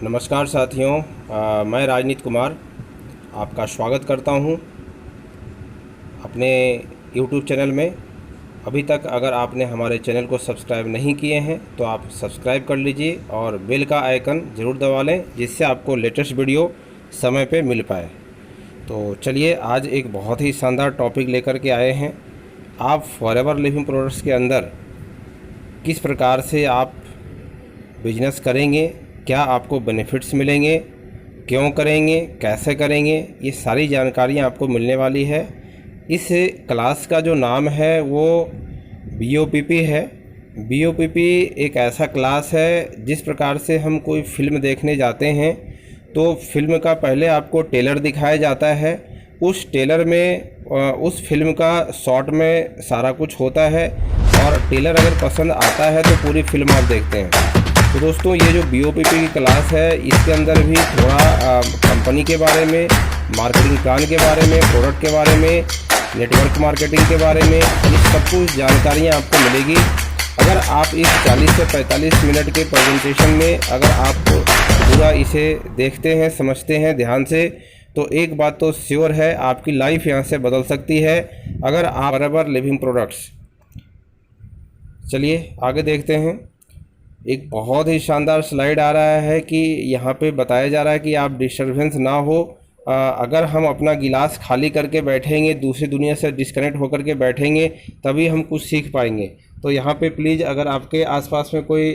नमस्कार साथियों, मैं राजनीत कुमार आपका स्वागत करता हूं अपने YouTube चैनल में। अभी तक अगर आपने हमारे चैनल को सब्सक्राइब नहीं किए हैं तो आप सब्सक्राइब कर लीजिए और बेल का आइकन ज़रूर दबा लें, जिससे आपको लेटेस्ट वीडियो समय पे मिल पाए। तो चलिए, आज एक बहुत ही शानदार टॉपिक लेकर के आए हैं। आप फॉरएवर लिविंग प्रोडक्ट्स के अंदर किस प्रकार से आप बिजनेस करेंगे, क्या आपको बेनिफिट्स मिलेंगे, क्यों करेंगे, कैसे करेंगे, ये सारी जानकारियाँ आपको मिलने वाली है। इस क्लास का जो नाम है वो BOPP है। BOPP एक ऐसा क्लास है जिस प्रकार से हम कोई फ़िल्म देखने जाते हैं तो फिल्म का पहले आपको ट्रेलर दिखाया जाता है। उस ट्रेलर में उस फिल्म का शॉर्ट में सारा कुछ होता है और ट्रेलर अगर पसंद आता है तो पूरी फिल्म आप देखते हैं। तो दोस्तों, ये जो BOPP की क्लास है इसके अंदर भी थोड़ा कंपनी के बारे में, मार्केटिंग प्लान के बारे में, प्रोडक्ट के बारे में, नेटवर्क मार्केटिंग के बारे में, ये सब कुछ जानकारियाँ आपको मिलेगी। अगर आप इस 40 से 45 मिनट के प्रेजेंटेशन में अगर आप पूरा इसे देखते हैं, समझते हैं ध्यान से, तो एक बात तो श्योर है, आपकी लाइफ यहाँ से बदल सकती है अगर आप फॉरएवर लिविंग प्रोडक्ट्स। चलिए आगे देखते हैं। एक बहुत ही शानदार स्लाइड आ रहा है कि यहाँ पे बताया जा रहा है कि आप डिस्टर्बेंस ना हो। अगर हम अपना गिलास खाली करके बैठेंगे, दूसरी दुनिया से डिस्कनेक्ट होकर के बैठेंगे, तभी हम कुछ सीख पाएंगे। तो यहाँ पे प्लीज़, अगर आपके आसपास में कोई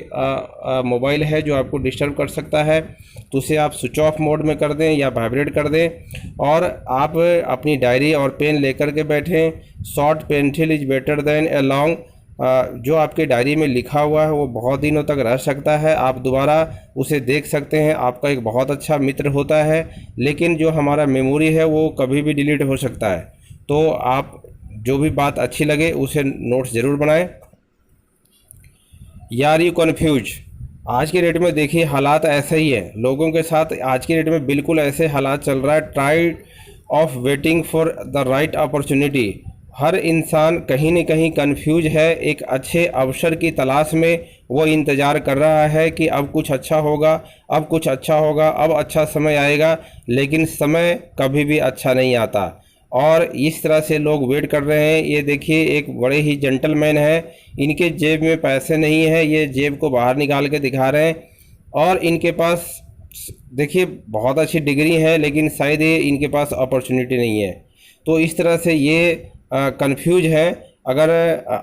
मोबाइल है जो आपको डिस्टर्ब कर सकता है तो उसे आप स्विच ऑफ मोड में कर दें या वाइब्रेट कर दें और आप अपनी डायरी और पेन लेकर के बैठें। Short pencil is better than a long. जो आपके डायरी में लिखा हुआ है वो बहुत दिनों तक रह सकता है, आप दोबारा उसे देख सकते हैं, आपका एक बहुत अच्छा मित्र होता है। लेकिन जो हमारा मेमोरी है वो कभी भी डिलीट हो सकता है। तो आप जो भी बात अच्छी लगे उसे नोट्स ज़रूर बनाएं। यार यू कन्फ्यूज, आज के डेट में देखिए हालात ऐसे ही है लोगों के साथ। आज के डेट में बिल्कुल ऐसे हालात चल रहा है। Try of waiting for the right opportunity. हर इंसान कहीं न कहीं कंफ्यूज है। एक अच्छे अवसर की तलाश में वो इंतज़ार कर रहा है कि अब कुछ अच्छा होगा, अब कुछ अच्छा होगा, अब अच्छा समय आएगा, लेकिन समय कभी भी अच्छा नहीं आता और इस तरह से लोग वेट कर रहे हैं। ये देखिए, एक बड़े ही जेंटलमैन हैं, इनके जेब में पैसे नहीं है, ये जेब को बाहर निकाल के दिखा रहे हैं और इनके पास देखिए बहुत अच्छी डिग्री है, लेकिन शायद ये इनके पास अपॉर्चुनिटी नहीं है। तो इस तरह से ये कंफ्यूज है। अगर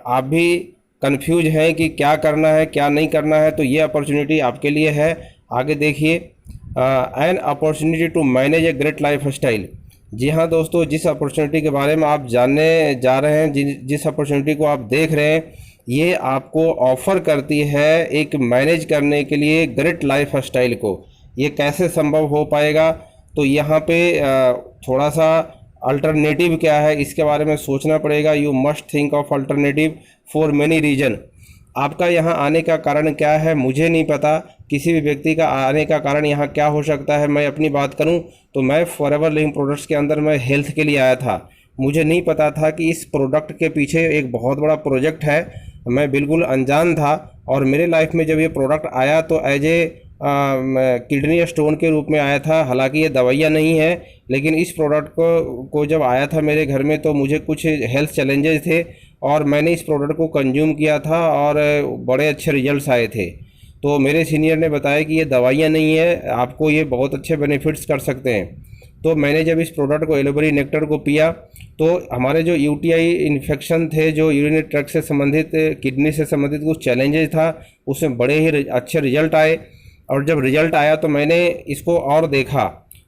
आप भी कंफ्यूज हैं कि क्या करना है क्या नहीं करना है, तो ये अपॉर्चुनिटी आपके लिए है। आगे देखिए, an opportunity to manage a great life style. जी हाँ दोस्तों, जिस अपॉर्चुनिटी के बारे में आप जानने जा रहे हैं, जिस अपॉर्चुनिटी को आप देख रहे हैं, ये आपको ऑफ़र करती है एक मैनेज करने के लिए ग्रेट लाइफ स्टाइल को। ये कैसे संभव हो पाएगा? तो यहाँ पे थोड़ा सा अल्टरनेटिव क्या है इसके बारे में सोचना पड़ेगा। You must think of alternative for many reason. आपका यहाँ आने का कारण क्या है मुझे नहीं पता, किसी भी व्यक्ति का आने का कारण यहाँ क्या हो सकता है। मैं अपनी बात करूँ तो मैं फॉरएवर लिविंग प्रोडक्ट्स के अंदर मैं हेल्थ के लिए आया था। मुझे नहीं पता था कि इस प्रोडक्ट के पीछे एक बहुत बड़ा प्रोजेक्ट है। मैं बिल्कुल अनजान था और मेरे लाइफ में जब ये प्रोडक्ट आया तो एज ए किडनी स्टोन के रूप में आया था। हालांकि ये दवाइयाँ नहीं है, लेकिन इस प्रोडक्ट को जब आया था मेरे घर में तो मुझे कुछ हेल्थ चैलेंजेस थे और मैंने इस प्रोडक्ट को कंज्यूम किया था और बड़े अच्छे रिजल्ट्स आए थे। तो मेरे सीनियर ने बताया कि ये दवाइयाँ नहीं है, आपको ये बहुत अच्छे बेनिफिट्स कर सकते हैं। तो मैंने जब इस प्रोडक्ट को एलोवेरा नेक्टर को पिया तो हमारे जो UTI इन्फेक्शन थे, जो यूरिनरी ट्रैक्ट से संबंधित, किडनी से संबंधित कुछ चैलेंजेस था, उसमें बड़े ही अच्छे रिजल्ट आए। और जब रिज़ल्ट आया तो मैंने इसको और देखा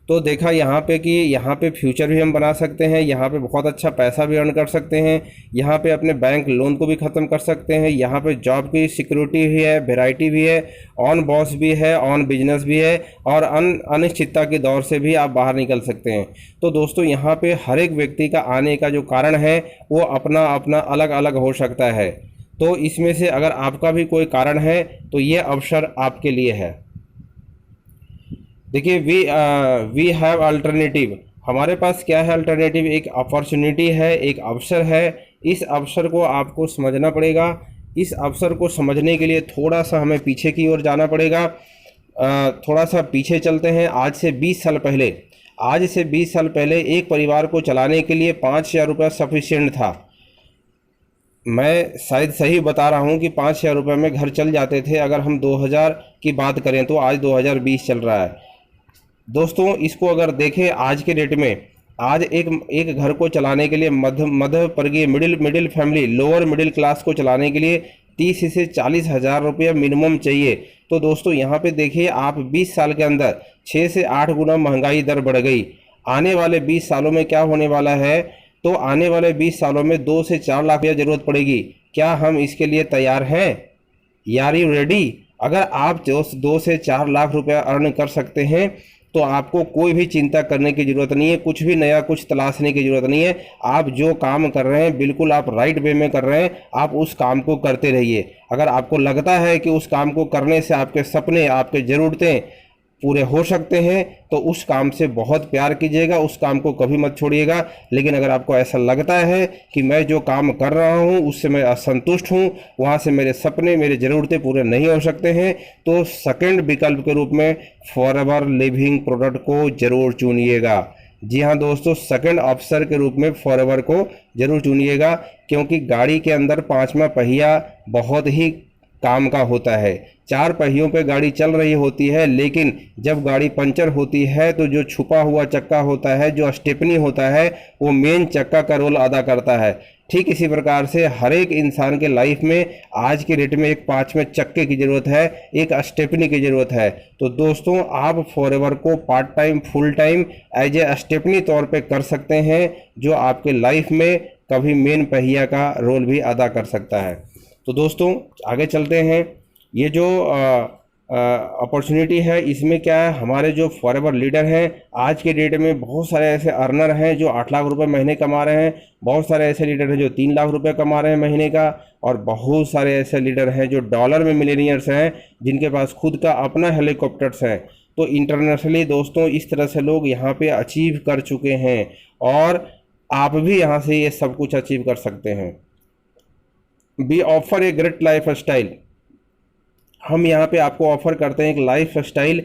तो देखा यहाँ पे कि यहाँ पे फ्यूचर भी हम बना सकते हैं, यहाँ पे बहुत अच्छा पैसा भी अर्न कर सकते हैं, यहाँ पे अपने बैंक लोन को भी ख़त्म कर सकते हैं, यहाँ पे जॉब की सिक्योरिटी भी है, वैरायटी भी है, ऑन बॉस भी है, ऑन बिजनेस भी है और अनिश्चितता के दौर से भी आप बाहर निकल सकते हैं। तो दोस्तों, यहाँ पे हर एक व्यक्ति का आने का जो कारण है वो अपना अपना अलग अलग हो सकता है। तो इसमें से अगर आपका भी कोई कारण है तो ये अवसर आपके लिए है। देखिए, वी हैव अल्टरनेटिव। हमारे पास क्या है? अल्टरनेटिव एक अपॉर्चुनिटी है, एक अवसर है। इस अवसर को आपको समझना पड़ेगा। इस अवसर को समझने के लिए थोड़ा सा हमें पीछे की ओर जाना पड़ेगा। थोड़ा सा पीछे चलते हैं। आज से 20 साल पहले एक परिवार को चलाने के लिए 5,000 रुपये सफिशिएंट था। मैं शायद सही बता रहा हूँ कि 5,000 रुपये में घर चल जाते थे। अगर हम 2000 की बात करें तो आज 2020 चल रहा है। दोस्तों, इसको अगर देखें आज के डेट में, आज एक घर को चलाने के लिए मध्य वर्गीय middle family, lower middle class को चलाने के लिए 30 से 40 हज़ार रुपये मिनिमम चाहिए। तो दोस्तों यहाँ पे देखिए, आप 20 साल के अंदर 6 से 8 गुना महंगाई दर बढ़ गई। आने वाले 20 सालों में क्या होने वाला है, तो आने वाले 20 सालों में 2 से 4 लाख रुपया ज़रूरत पड़ेगी। क्या हम इसके लिए तैयार हैं? Are you ready? अगर आप 2 से 4 लाख रुपया अर्न कर सकते हैं तो आपको कोई भी चिंता करने की ज़रूरत नहीं है, कुछ भी नया कुछ तलाशने की ज़रूरत नहीं है। आप जो काम कर रहे हैं बिल्कुल आप राइट वे में कर रहे हैं, आप उस काम को करते रहिए। अगर आपको लगता है कि उस काम को करने से आपके सपने, आपके ज़रूरतें पूरे हो सकते हैं तो उस काम से बहुत प्यार कीजिएगा, उस काम को कभी मत छोड़िएगा। लेकिन अगर आपको ऐसा लगता है कि मैं जो काम कर रहा हूं उससे मैं असंतुष्ट हूं, वहां से मेरे सपने, मेरी ज़रूरतें पूरे नहीं हो सकते हैं, तो सेकंड विकल्प के रूप में फॉरएवर लिविंग प्रोडक्ट को ज़रूर चुनिएगा। जी हाँ दोस्तों, सेकंड ऑप्शन के रूप में फॉरएवर को ज़रूर चुनिएगा, क्योंकि गाड़ी के अंदर 5वां पहिया बहुत ही काम का होता है। 4 पहियों पे गाड़ी चल रही होती है, लेकिन जब गाड़ी पंचर होती है तो जो छुपा हुआ चक्का होता है, जो स्टेपनी होता है, वो मेन चक्का का रोल अदा करता है। ठीक इसी प्रकार से हर एक इंसान के लाइफ में आज के डेट में एक 5वें चक्के की ज़रूरत है, एक स्टेपनी की ज़रूरत है। तो दोस्तों, आप फॉरएवर को part time, full time as a stepney तौर पे कर सकते हैं, जो आपके लाइफ में कभी मेन पहिया का रोल भी अदा कर सकता है। तो दोस्तों आगे चलते हैं। ये जो अपॉर्चुनिटी है, इसमें क्या है, हमारे जो फॉरएवर लीडर हैं आज के डेट में बहुत सारे ऐसे अर्नर हैं जो 8 लाख रुपए महीने कमा रहे हैं, बहुत सारे ऐसे लीडर हैं जो 3 लाख रुपए कमा रहे हैं महीने का, और बहुत सारे ऐसे लीडर हैं जो डॉलर में मिलेनियर्स हैं, जिनके पास खुद का अपना हेलीकॉप्टर्स हैं। तो इंटरनेशनली दोस्तों इस तरह से लोग यहाँ पे अचीव कर चुके हैं, और आप भी यहाँ से ये सब कुछ अचीव कर सकते हैं। We offer a great life style. हम यहाँ पे आपको ऑफर करते हैं एक लाइफ स्टाइल।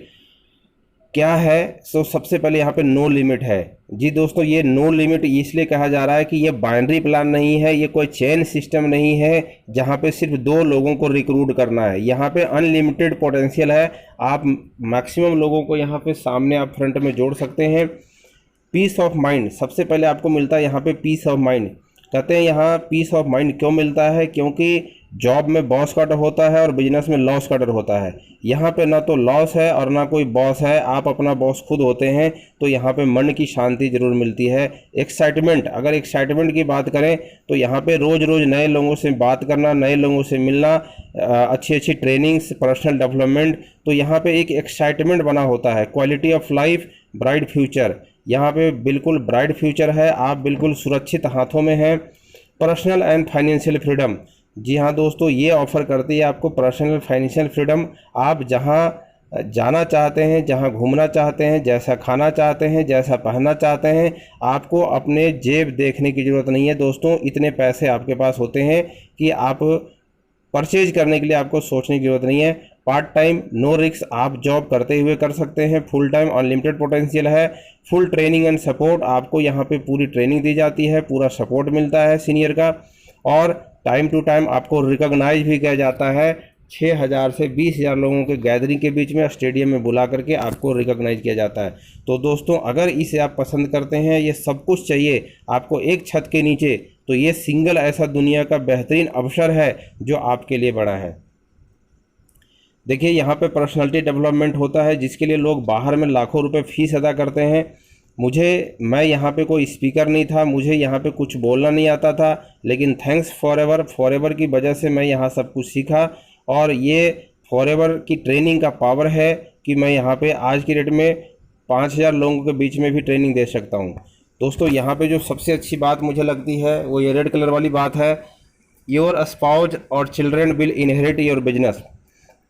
क्या है, तो सबसे पहले यहाँ पे नो लिमिट है। जी दोस्तों, ये नो लिमिट इसलिए कहा जा रहा है कि ये बाइनरी प्लान नहीं है, ये कोई चेन सिस्टम नहीं है जहाँ पे सिर्फ 2 लोगों को रिक्रूट करना है। यहाँ पे अनलिमिटेड पोटेंशियल है, आप मैक्सिमम लोगों को यहाँ पे सामने आप फ्रंट में जोड़ सकते हैं। पीस ऑफ माइंड सबसे पहले आपको मिलता है यहाँ पे, पीस ऑफ माइंड। कहते हैं यहाँ पीस ऑफ माइंड क्यों मिलता है, क्योंकि जॉब में बॉस का डर होता है और बिजनेस में लॉस का डर होता है। यहाँ पे ना तो लॉस है और ना कोई बॉस है, आप अपना बॉस खुद होते हैं, तो यहाँ पे मन की शांति जरूर मिलती है। एक्साइटमेंट, अगर एक्साइटमेंट की बात करें तो यहाँ पे रोज़ रोज़ नए लोगों से बात करना, नए लोगों से मिलना, अच्छी अच्छी ट्रेनिंग्स, पर्सनल डेवलपमेंट, तो यहाँ पे एक एक्साइटमेंट बना होता है। Quality of life, bright future, यहाँ पे बिल्कुल ब्राइट फ्यूचर है, आप बिल्कुल सुरक्षित हाथों में हैं। पर्सनल एंड फाइनेंशियल फ्रीडम, जी हाँ दोस्तों, ये ऑफ़र करती है आपको पर्सनल फाइनेंशियल फ्रीडम। आप जहाँ जाना चाहते हैं, जहाँ घूमना चाहते हैं, जैसा खाना चाहते हैं, जैसा पहनना चाहते हैं, आपको अपने जेब देखने की ज़रूरत नहीं है दोस्तों। इतने पैसे आपके पास होते हैं कि आप परचेज करने के लिए आपको सोचने की ज़रूरत नहीं है। पार्ट टाइम नो रिस्क, आप जॉब करते हुए कर सकते हैं। फुल टाइम अनलिमिटेड पोटेंशियल है। फुल ट्रेनिंग एंड सपोर्ट, आपको यहाँ पे पूरी ट्रेनिंग दी जाती है, पूरा सपोर्ट मिलता है सीनियर का, और टाइम टू टाइम आपको रिकॉग्नाइज भी किया जाता है। 6,000 से 20,000 लोगों के गैदरिंग के बीच में स्टेडियम में बुला करके आपको रिकॉग्नाइज किया जाता है। तो दोस्तों, अगर इसे आप पसंद करते हैं, ये सब कुछ चाहिए आपको एक छत के नीचे, तो ये सिंगल ऐसा दुनिया का बेहतरीन अवसर है जो आपके लिए बड़ा है। देखिए, यहाँ पे पर्सनालिटी डेवलपमेंट होता है, जिसके लिए लोग बाहर में लाखों रुपए फीस अदा करते हैं। मैं यहाँ पे कोई स्पीकर नहीं था, मुझे यहाँ पे कुछ बोलना नहीं आता था, लेकिन थैंक्स फॉरएवर की वजह से मैं यहाँ सब कुछ सीखा, और ये फॉरएवर की ट्रेनिंग का पावर है कि मैं यहाँ पे आज की डेट में 5,000 लोगों के बीच में भी ट्रेनिंग दे सकता हूँ। दोस्तों, यहाँ पे जो सबसे अच्छी बात मुझे लगती है वो ये रेड कलर वाली बात है, योर स्पाउस और children will inherit your business.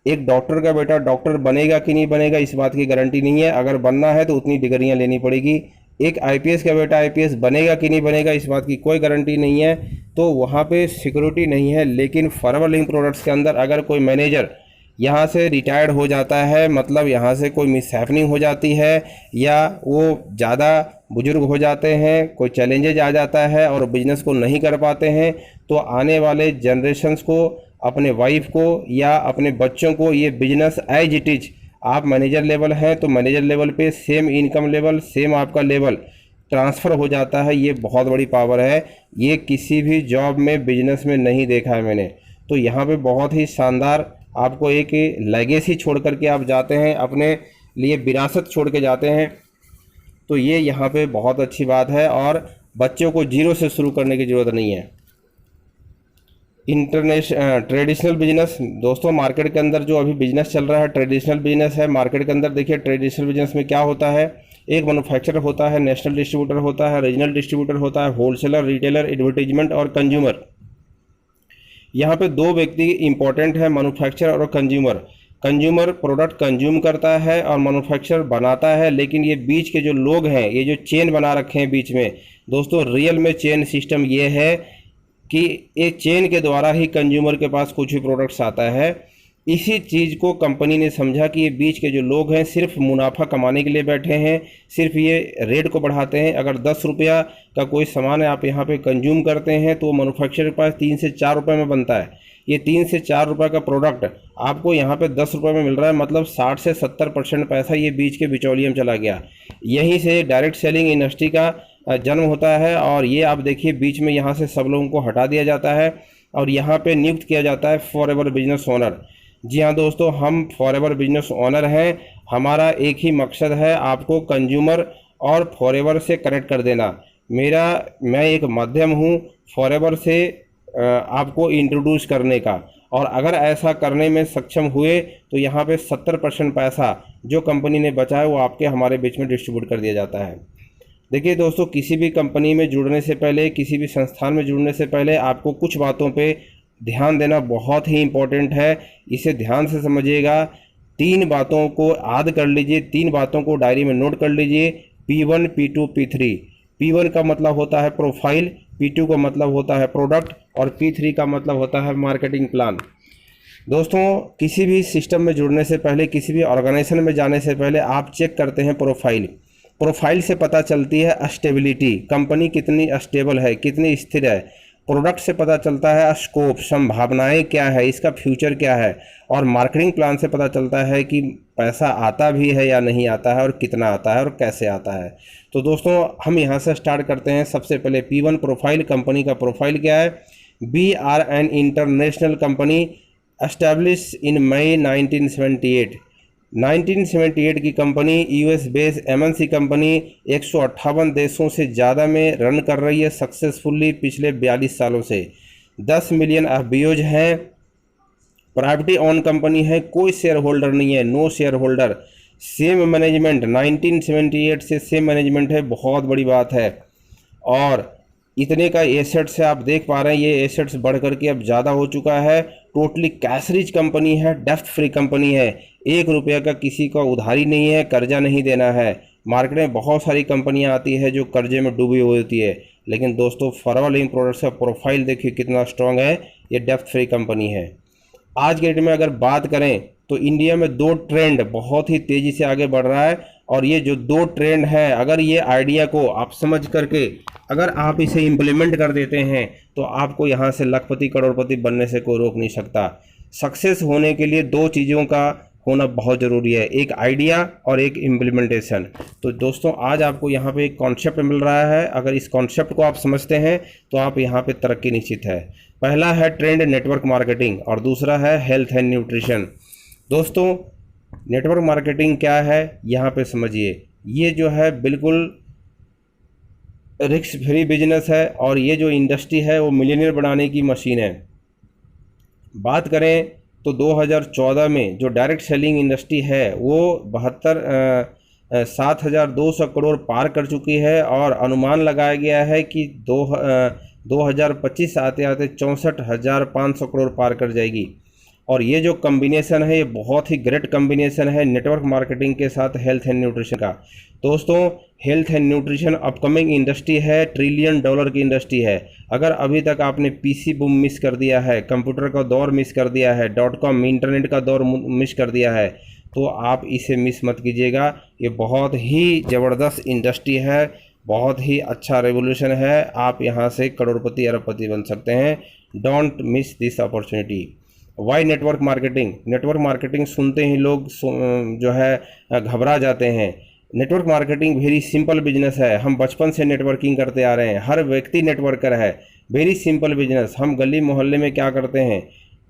एक डॉक्टर का बेटा डॉक्टर बनेगा कि नहीं बनेगा इस बात की गारंटी नहीं है, अगर बनना है तो उतनी डिग्रियां लेनी पड़ेगी। एक आईपीएस का बेटा आईपीएस बनेगा कि नहीं बनेगा इस बात की कोई गारंटी नहीं है, तो वहाँ पे सिक्योरिटी नहीं है। लेकिन फॉरएवर लिविंग प्रोडक्ट्स के अंदर अगर कोई मैनेजर यहाँ से रिटायर्ड हो जाता है, मतलब यहाँ से कोई मिसहैपनिंग हो जाती है या वो ज़्यादा बुजुर्ग हो जाते हैं, कोई चैलेंजेज आ जाता है और बिजनेस को नहीं कर पाते हैं, तो आने वाले जनरेशन्स को, अपने वाइफ को या अपने बच्चों को ये बिजनेस एज इट इज, आप मैनेजर लेवल हैं तो मैनेजर लेवल पे सेम इनकम लेवल, सेम आपका लेवल ट्रांसफ़र हो जाता है। ये बहुत बड़ी पावर है, ये किसी भी जॉब में, बिजनेस में नहीं देखा है मैंने। तो यहाँ पे बहुत ही शानदार आपको एक लेगेसी छोड़ करके आप जाते हैं, अपने लिए विरासत छोड़ के जाते हैं, तो ये यहाँ पे बहुत अच्छी बात है। और बच्चों को जीरो से शुरू करने की ज़रूरत नहीं है। ट्रेडिशनल बिजनेस, दोस्तों मार्केट के अंदर जो अभी बिजनेस चल रहा है ट्रेडिशनल बिजनेस है। मार्केट के अंदर देखिए ट्रेडिशनल बिजनेस में क्या होता है, एक मैन्युफैक्चरर होता है, नेशनल डिस्ट्रीब्यूटर होता है, रीजनल डिस्ट्रीब्यूटर होता है, होलसेलर, रिटेलर, एडवर्टीजमेंट और कंज्यूमर। यहाँ पे दो व्यक्ति इंपॉर्टेंट है, मैन्युफैक्चरर और कंज्यूमर। कंज्यूमर प्रोडक्ट कंज्यूम करता है और मैन्युफैक्चरर बनाता है, लेकिन ये बीच के जो लोग हैं, ये जो चेन बना रखे हैं बीच में, दोस्तों रियल में चेन सिस्टम ये है कि एक चेन के द्वारा ही कंज्यूमर के पास कुछ भी प्रोडक्ट्स आता है। इसी चीज़ को कंपनी ने समझा कि ये बीच के जो लोग हैं सिर्फ मुनाफा कमाने के लिए बैठे हैं, सिर्फ ये रेट को बढ़ाते हैं। अगर 10 रुपया का कोई सामान आप यहाँ पे कंज्यूम करते हैं तो मैन्युफैक्चरर के पास 3 से 4 रुपये में बनता है। ये 3 से 4 रुपये का प्रोडक्ट आपको यहाँ पे 10 रुपये में मिल रहा है, मतलब 60 से 70% पैसा ये बीच के बिचौलिए में चला गया। यहीं से डायरेक्ट सेलिंग इंडस्ट्री का जन्म होता है। और ये आप देखिए बीच में यहाँ से सब लोगों को हटा दिया जाता है और यहाँ पे नियुक्त किया जाता है फॉरएवर बिजनेस ओनर। जी हाँ दोस्तों, हम फॉरएवर बिजनेस ओनर हैं। हमारा एक ही मकसद है, आपको कंज्यूमर और फॉरएवर से कनेक्ट कर देना। मैं एक माध्यम हूँ फॉरएवर से आपको इंट्रोड्यूस करने का। और अगर ऐसा करने में सक्षम हुए तो यहाँ पे 70% पैसा जो कंपनी ने बचाया वो आपके हमारे बीच में डिस्ट्रीब्यूट कर दिया जाता है। देखिए दोस्तों, किसी भी कंपनी में जुड़ने से पहले, किसी भी संस्थान में जुड़ने से पहले आपको कुछ बातों पे ध्यान देना बहुत ही इम्पोर्टेंट है। इसे ध्यान से समझिएगा। 3 बातों को याद कर लीजिए, 3 बातों को डायरी में नोट कर लीजिए। P1, P2, P3। P1 का मतलब होता है प्रोफाइल, P2 का मतलब होता है प्रोडक्ट और P3 का मतलब होता है मार्केटिंग प्लान। दोस्तों, किसी भी सिस्टम में जुड़ने से पहले, किसी भी ऑर्गेनाइजेशन में जाने से पहले आप चेक करते हैं प्रोफाइल। प्रोफाइल से पता चलती है स्टेबिलिटी, कंपनी कितनी स्टेबल है, कितनी स्थिर है। प्रोडक्ट से पता चलता है स्कोप, संभावनाएं क्या है, इसका फ्यूचर क्या है। और मार्केटिंग प्लान से पता चलता है कि पैसा आता भी है या नहीं आता है और कितना आता है और कैसे आता है। तो दोस्तों, हम यहाँ से स्टार्ट करते हैं। सबसे पहले P1 प्रोफाइल, कंपनी का प्रोफाइल क्या है। We are an international company establish in May 1978 की company, US base MNC company, 158 देशों से ज़्यादा में रन कर रही है सक्सेसफुली पिछले 42 सालों से। 10 मिलियन FBOs हैं। प्राइवेटी ऑन कंपनी है, कोई शेयर होल्डर नहीं है, no share holder. Same management, 1978 से सेम मैनेजमेंट है, बहुत बड़ी बात है। और इतने का एसेट्स है, आप देख पा रहे हैं ये एसेट्स बढ़ करके अब ज़्यादा हो चुका है। टोटली कैश रिच कंपनी है, डेप्थ फ्री कंपनी है। 1 रुपया का किसी का उधारी नहीं है, कर्जा नहीं देना है। मार्केट में बहुत सारी कंपनियां आती है जो कर्जे में डूबी हुई होती है, लेकिन दोस्तों फॉरएवर लिविंग प्रोडक्ट्स का प्रोफाइल देखिए कितना स्ट्रांग है। ये डेप्थ फ्री कंपनी है। आज के डेट में अगर बात करें तो इंडिया में 2 ट्रेंड बहुत ही तेज़ी से आगे बढ़ रहा है। और ये जो 2 ट्रेंड है, अगर ये आइडिया को आप समझ करके अगर आप इसे इम्प्लीमेंट कर देते हैं तो आपको यहाँ से लखपति करोड़पति बनने से कोई रोक नहीं सकता। सक्सेस होने के लिए 2 चीज़ों का होना बहुत ज़रूरी है, एक आइडिया और एक इम्प्लीमेंटेशन। तो दोस्तों, आज आपको यहाँ पे एक कॉन्सेप्ट मिल रहा है। अगर इस कॉन्सेप्ट को आप समझते हैं तो आप यहाँ पे तरक्की निश्चित है। पहला है ट्रेंड नेटवर्क मार्केटिंग और दूसरा है हेल्थ एंड न्यूट्रिशन। दोस्तों, नेटवर्क मार्केटिंग क्या है यहाँ पे समझिए। ये जो है बिल्कुल रिस्क फ्री बिजनेस है और ये जो इंडस्ट्री है वो मिलियनियर बनाने की मशीन है। बात करें तो 2014 में जो डायरेक्ट सेलिंग इंडस्ट्री है वो 7,200 करोड़ पार कर चुकी है और अनुमान लगाया गया है कि 2025 आते आते 64,500 करोड़ पार कर जाएगी। और ये जो कम्बिनेशन है ये बहुत ही ग्रेट कम्बिनेशन है नेटवर्क मार्केटिंग के साथ हेल्थ एंड न्यूट्रिशन का। दोस्तों health and nutrition upcoming industry है, $1 ट्रिलियन की इंडस्ट्री है। अगर अभी तक आपने पीसी बूम मिस कर दिया है, कंप्यूटर का दौर मिस कर दिया है, .com इंटरनेट का दौर मिस कर दिया है, तो आप इसे मिस मत कीजिएगा। ये बहुत ही ज़बरदस्त इंडस्ट्री है, बहुत ही अच्छा रेवोल्यूशन है। आप यहाँ से करोड़पति अरबपति बन सकते हैं। Don't miss this opportunity. Why network marketing? Network marketing सुनते ही लोग जो है घबरा जाते हैं। Network marketing very simple business है। हम बचपन से नेटवर्किंग करते आ रहे हैं, हर व्यक्ति नेटवर्कर है। Very simple business. हम गली मोहल्ले में क्या करते हैं,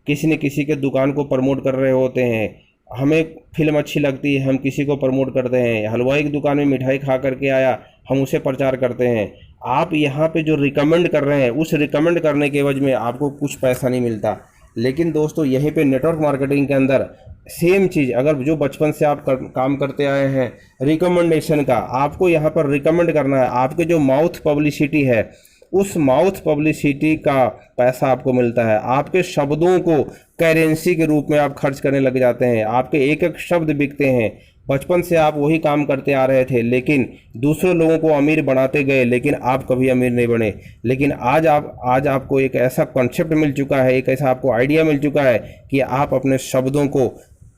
किसी न किसी के दुकान को प्रमोट कर रहे होते हैं। हमें फिल्म अच्छी लगती है, हम किसी को प्रमोट करते हैं। हलवाई की दुकान में मिठाई खा करके आया, हम उसे प्रचार करते हैं। आप यहाँ पे जो रिकमेंड कर रहे हैं, उस रिकमेंड करने के वजह में आपको कुछ पैसा नहीं मिलता। लेकिन दोस्तों यहीं पे नेटवर्क मार्केटिंग के अंदर सेम चीज़, अगर जो बचपन से आप काम करते आए हैं रिकमेंडेशन का, आपको यहाँ पर रिकमेंड करना है। आपके जो माउथ पब्लिसिटी है, उस माउथ पब्लिसिटी का पैसा आपको मिलता है। आपके शब्दों को करेंसी के रूप में आप खर्च करने लग जाते हैं। आपके एक एक शब्द बिकते हैं। बचपन से आप वही काम करते आ रहे थे, लेकिन दूसरे लोगों को अमीर बनाते गए, लेकिन आप कभी अमीर नहीं बने। लेकिन आज आपको एक ऐसा कॉन्सेप्ट मिल चुका है, एक ऐसा आपको आइडिया मिल चुका है कि आप अपने शब्दों को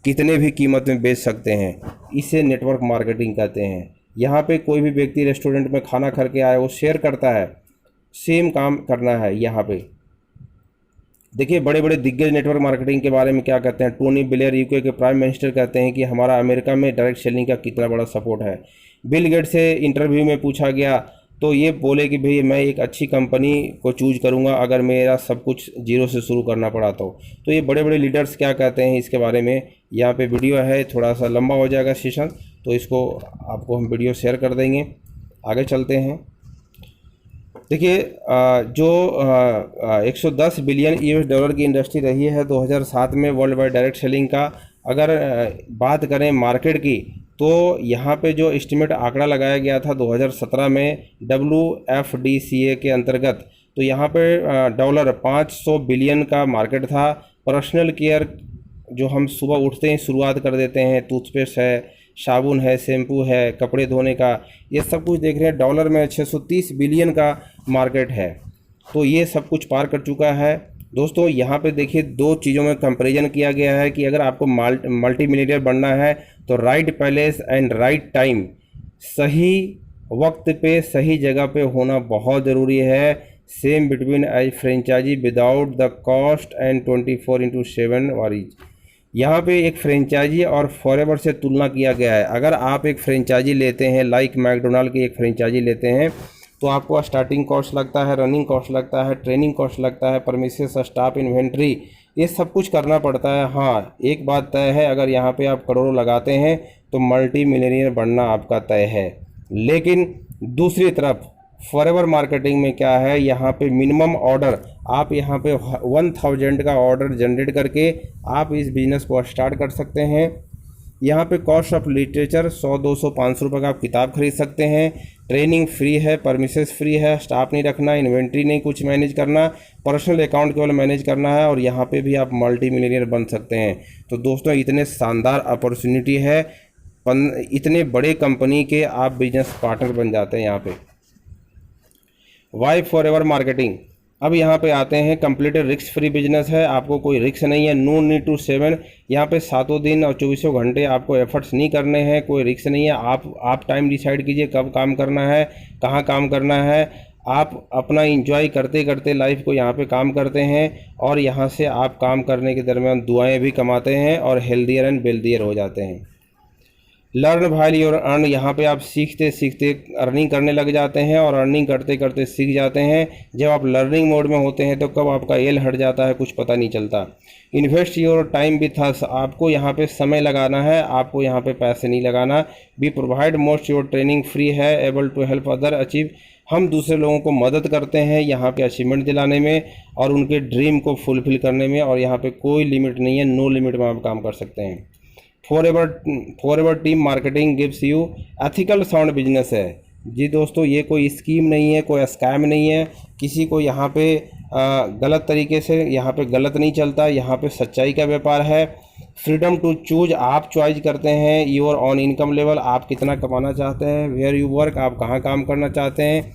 कितने भी कीमत में बेच सकते हैं। इसे नेटवर्क मार्केटिंग कहते हैं। यहाँ पे कोई भी व्यक्ति रेस्टोरेंट में खाना खा के आया, वो शेयर करता है, सेम काम करना है यहाँ पे। देखिए बड़े बड़े दिग्गज नेटवर्क मार्केटिंग के बारे में क्या कहते हैं। टोनी ब्लेयर यूके के प्राइम मिनिस्टर कहते हैं कि हमारा अमेरिका में डायरेक्ट सेलिंग का कितना बड़ा सपोर्ट है। बिल गेट्स से इंटरव्यू में पूछा गया तो ये बोले कि भाई मैं एक अच्छी कंपनी को चूज करूँगा अगर मेरा सब कुछ जीरो से शुरू करना पड़ा तो ये बड़े बड़े लीडर्स क्या कहते हैं इसके बारे में यहाँ पे वीडियो है। थोड़ा सा लंबा हो जाएगा सेशन, तो इसको आपको हम वीडियो शेयर कर देंगे। आगे चलते हैं। देखिए जो 110 बिलियन US$ की इंडस्ट्री रही है 2007 में वर्ल्ड वाइड डायरेक्ट सेलिंग का। अगर बात करें मार्केट की, तो यहाँ पे जो एस्टिमेट आंकड़ा लगाया गया था 2017 में WFDCA के अंतर्गत, तो यहाँ पे $500 बिलियन का मार्केट था। पर्सनल केयर जो हम सुबह उठते ही शुरुआत कर देते हैं, टूथपेस्ट है, साबुन है, शैम्पू है, कपड़े धोने का, ये सब कुछ देख रहे हैं। डॉलर में 630 बिलियन का मार्केट है, तो ये सब कुछ पार कर चुका है। दोस्तों यहाँ पे देखिए दो चीज़ों में कंपैरिजन किया गया है कि अगर आपको मल्टी मिलियनेयर बनना है तो right place and right time, सही वक्त पे सही जगह पे होना बहुत ज़रूरी है। Same between as franchisee without the cost and 24/7 worries. यहाँ पे एक फ्रेंचाइजी और फॉरएवर से तुलना किया गया है। अगर आप एक फ्रेंचाइजी लेते हैं, लाइक मैकडोनाल्ड की एक फ्रेंचाइजी लेते हैं, तो आपको स्टार्टिंग कॉस्ट लगता है, रनिंग कॉस्ट लगता है, ट्रेनिंग कॉस्ट लगता है, परमिसेस, स्टाफ, इन्वेंट्री, ये सब कुछ करना पड़ता है। हाँ एक बात तय है, अगर यहाँ पे आप करोड़ों लगाते हैं तो मल्टी मिलियनियर बनना आपका तय है। लेकिन दूसरी तरफ फॉरएवर मार्केटिंग में क्या है, यहाँ पे मिनिमम ऑर्डर, आप यहाँ पे 1000 का ऑर्डर जनरेट करके आप इस बिज़नेस को स्टार्ट कर सकते हैं। यहाँ पे कॉस्ट ऑफ लिटरेचर 100, 200, 500 रुपये का आप किताब खरीद सकते हैं। ट्रेनिंग फ्री है, परमिसेस फ्री है, स्टाफ नहीं रखना, इन्वेंट्री नहीं कुछ मैनेज करना, पर्सनल अकाउंट केवल मैनेज करना है, और यहाँ पे भी आप मल्टी मिलियनियर बन सकते हैं। तो दोस्तों इतने शानदार अपॉर्चुनिटी है, इतने बड़े कंपनी के आप बिजनेस पार्टनर बन जाते हैं यहाँ पे। Why Forever marketing. अब यहाँ पे आते हैं, कंप्लीट रिस्क फ्री बिजनेस है, आपको कोई रिस्क नहीं है। नो नीड टू सेवन, यहाँ पे 7 दिन और 24 घंटे आपको एफर्ट्स नहीं करने हैं, कोई रिस्क नहीं है। आप टाइम डिसाइड कीजिए कब काम करना है, कहाँ काम करना है। आप अपना इंजॉय करते करते लाइफ को यहाँ पे काम करते हैं, और यहाँ से आप काम करने के दरमियान दुआएं भी कमाते हैं और हेल्दियर एंड वेल्दियर हो जाते हैं। लर्न व्हाइल योर अर्न, यहाँ पे आप सीखते सीखते अर्निंग करने लग जाते हैं, और अर्निंग करते करते सीख जाते हैं। जब आप लर्निंग मोड में होते हैं तो कब आपका एल हट जाता है कुछ पता नहीं चलता। Invest your time with us, आपको यहाँ पे समय लगाना है, आपको यहाँ पे पैसे नहीं लगाना। Be provide most your training free है, able to help other achieve, हम दूसरे लोगों को मदद करते हैं यहाँ पे अचीवमेंट दिलाने में और उनके ड्रीम को फुलफिल करने में, और यहाँ पे कोई लिमिट नहीं है, नो लिमिट में आप काम कर सकते हैं। Forever team marketing gives you ethical sound business है। जी दोस्तों ये कोई स्कीम नहीं है, कोई स्कैम नहीं है, किसी को यहाँ पे गलत तरीके से यहाँ पे गलत नहीं चलता, यहाँ पे सच्चाई का व्यापार है। फ्रीडम टू चूज, आप चॉइस करते हैं योर ऑन इनकम लेवल, आप कितना कमाना चाहते हैं। वेयर यू वर्क, आप कहाँ काम करना चाहते हैं।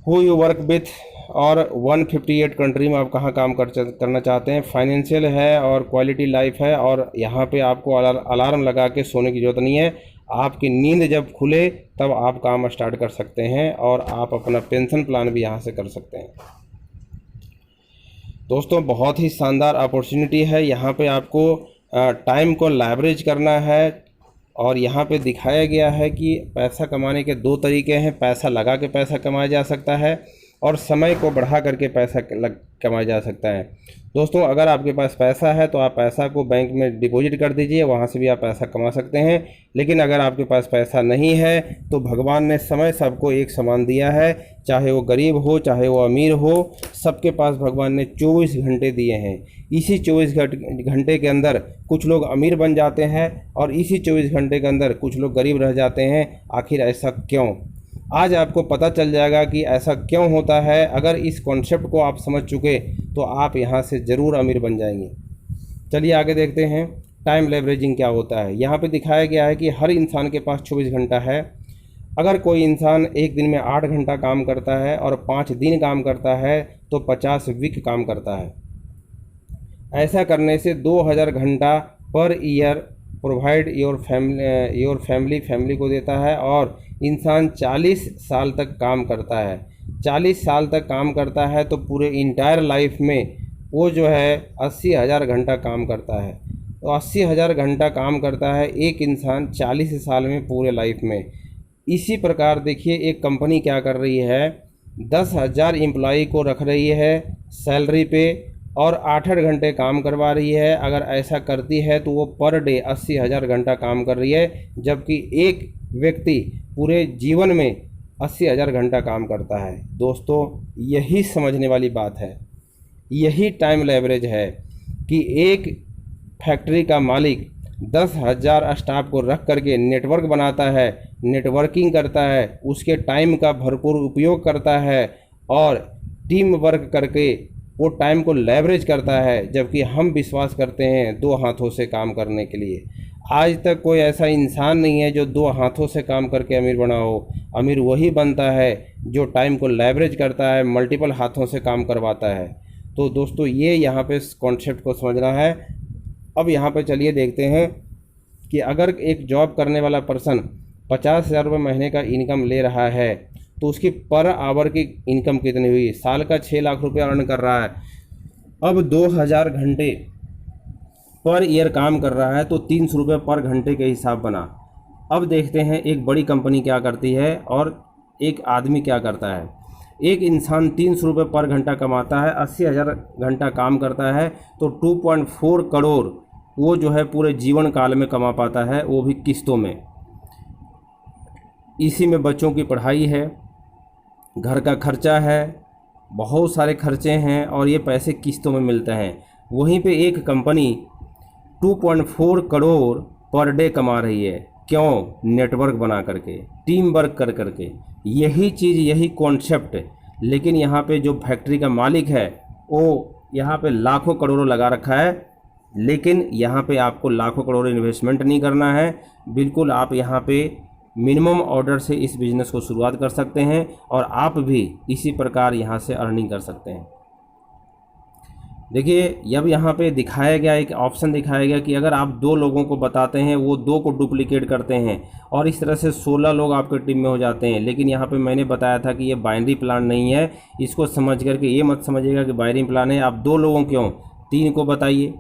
हु यू वर्क विथ, और 158 कंट्री में आप कहाँ काम करना चाहते हैं। फाइनेंशियल है और क्वालिटी लाइफ है, और यहाँ पे आपको अलार्म लगा के सोने की ज़रूरत नहीं है। आपकी नींद जब खुले तब आप काम स्टार्ट कर सकते हैं, और आप अपना पेंशन प्लान भी यहाँ से कर सकते हैं। दोस्तों बहुत ही शानदार अपॉर्चुनिटी है। यहाँ पे आपको टाइम को लेवरेज करना है, और यहाँ पे दिखाया गया है कि पैसा कमाने के 2 तरीके हैं। पैसा लगा के पैसा कमाया जा सकता है, और समय को बढ़ा करके पैसा कमाया जा सकता है। दोस्तों अगर आपके पास पैसा है तो आप पैसा को बैंक में डिपॉजिट कर दीजिए, वहाँ से भी आप पैसा कमा सकते हैं। लेकिन अगर आपके पास पैसा नहीं है तो भगवान ने समय सबको एक समान दिया है, चाहे वो गरीब हो चाहे वो अमीर हो, सबके पास भगवान ने 24 घंटे दिए हैं। इसी 24 घंटे के अंदर कुछ लोग अमीर बन जाते हैं, और इसी 24 घंटे के अंदर कुछ लोग गरीब रह जाते हैं। आखिर ऐसा क्यों? आज आपको पता चल जाएगा कि ऐसा क्यों होता है। अगर इस कॉन्सेप्ट को आप समझ चुके तो आप यहाँ से ज़रूर अमीर बन जाएंगे। चलिए आगे देखते हैं टाइम लेवरेजिंग क्या होता है। यहाँ पे दिखाया गया है कि हर इंसान के पास 24 घंटा है। अगर कोई इंसान एक दिन में 8 घंटा काम करता है और 5 दिन काम करता है तो 50 वीक काम करता है। ऐसा करने से 2000 घंटा per year provide your family को देता है, और इंसान 40 साल तक काम करता है। 40 साल तक काम करता है तो पूरे इंटायर लाइफ में वो जो है 80,000 घंटा काम करता है। तो 80,000 घंटा काम करता है एक इंसान 40 साल में पूरे लाइफ में। इसी प्रकार देखिए एक कंपनी क्या कर रही है, 10,000 एम्प्लॉई को रख रही है सैलरी पे, और 8-8 घंटे काम करवा रही है। अगर ऐसा करती है तो वो पर डे 80,000 घंटा काम कर रही है, जबकि एक व्यक्ति पूरे जीवन में 80,000 घंटा काम करता है। दोस्तों यही समझने वाली बात है, यही टाइम लेवरेज है कि एक फैक्ट्री का मालिक 10,000 स्टाफ को रख करके नेटवर्क बनाता है, नेटवर्किंग करता है, उसके टाइम का भरपूर उपयोग करता है, और टीम वर्क करके वो टाइम को लेवरेज करता है। जबकि हम विश्वास करते हैं 2 हाथों से काम करने के लिए। आज तक कोई ऐसा इंसान नहीं है जो 2 हाथों से काम करके अमीर बना हो। अमीर वही बनता है जो टाइम को लेवरेज करता है, मल्टीपल हाथों से काम करवाता है। तो दोस्तों ये यहाँ पे कॉन्सेप्ट को समझना है। अब यहाँ पे चलिए देखते हैं कि अगर एक जॉब करने वाला पर्सन 50,000 रुपये महीने का इनकम ले रहा है तो उसकी पर आवर की इनकम कितनी हुई। साल का 6 लाख रुपये अर्न कर रहा है। अब 2000 घंटे पर ईयर काम कर रहा है तो 300 रुपये पर घंटे के हिसाब बना। अब देखते हैं एक बड़ी कंपनी क्या करती है और एक आदमी क्या करता है। एक इंसान 300 रुपये पर घंटा कमाता है, 80,000 घंटा काम करता है, तो 2.4 करोड़ वो जो है पूरे जीवन काल में कमा पाता है, वो भी किस्तों में। इसी में बच्चों की पढ़ाई है, घर का खर्चा है, बहुत सारे खर्चे हैं, और ये पैसे किस्तों में मिलते हैं। वहीं पे एक कंपनी 2.4 करोड़ पर डे कमा रही है। क्यों? नेटवर्क बना करके, टीम वर्क कर करके। यही चीज़, यही कॉन्सेप्ट। लेकिन यहाँ पे जो फैक्ट्री का मालिक है वो यहाँ पे लाखों करोड़ों लगा रखा है, लेकिन यहाँ पे आपको लाखों करोड़ इन्वेस्टमेंट नहीं करना है। बिल्कुल आप यहाँ पे मिनिमम ऑर्डर से इस बिज़नेस को शुरुआत कर सकते हैं, और आप भी इसी प्रकार यहाँ से अर्निंग कर सकते हैं। देखिए जब यहाँ पे दिखाया गया, एक ऑप्शन दिखाया गया कि अगर आप 2 लोगों को बताते हैं, वो 2 को डुप्लीकेट करते हैं, और इस तरह से 16 लोग आपके टीम में हो जाते हैं। लेकिन यहाँ पे मैंने बताया था कि ये बाइनरी प्लान नहीं है। इसको समझ करके ये मत समझिएगा कि बाइनरी प्लान है। आप 2 लोगों क्यों, 3 को बताइए।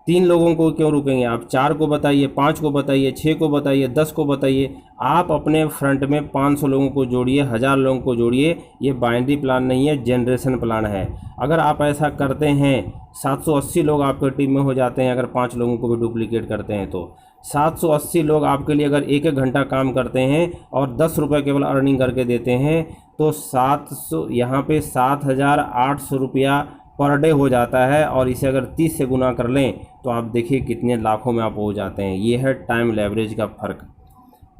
3 लोगों को क्यों रुकेंगे आप? 4 को बताइए, 5 को बताइए, 6 को बताइए, 10 को बताइए। आप अपने फ्रंट में 500 लोगों को जोड़िए, 1000 लोगों को जोड़िए। ये बाइनरी प्लान नहीं है, जनरेशन प्लान है। अगर आप ऐसा करते हैं 780 लोग आपके टीम में हो जाते हैं। अगर 5 लोगों को भी डुप्लीकेट करते हैं तो 780 लोग आपके लिए अगर 1-1 घंटा काम करते हैं और 10 रुपये केवल अर्निंग करके देते हैं तो 700 यहाँ पे 7,800 रुपया पर डे हो जाता है। और इसे अगर 30 से गुना कर लें तो आप देखिए कितने लाखों में आप हो जाते हैं। ये है टाइम लेवरेज का फ़र्क।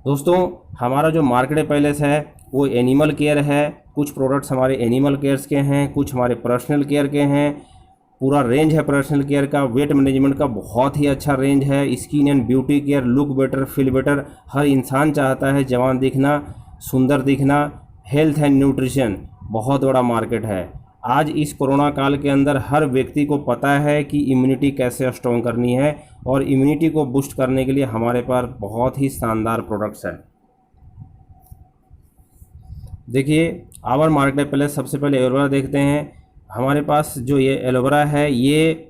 दोस्तों हमारा जो मार्केट प्लेस है वो एनिमल केयर है। कुछ प्रोडक्ट्स हमारे एनिमल केयर्स के हैं, कुछ हमारे पर्सनल केयर के हैं। पूरा रेंज है पर्सनल केयर का, वेट मैनेजमेंट का बहुत ही अच्छा रेंज है। Skin and beauty care, look better feel better, हर इंसान चाहता है जवान दिखना, सुंदर दिखना। हेल्थ एंड न्यूट्रिशन बहुत बड़ा मार्केट है। आज इस कोरोना काल के अंदर हर व्यक्ति को पता है कि इम्यूनिटी कैसे स्ट्रॉन्ग करनी है, और इम्यूनिटी को बूस्ट करने के लिए हमारे पास बहुत ही शानदार प्रोडक्ट्स हैं। देखिए आवर मार्केट प्लेस, सबसे पहले एलोवेरा देखते हैं। हमारे पास जो ये एलोवेरा है ये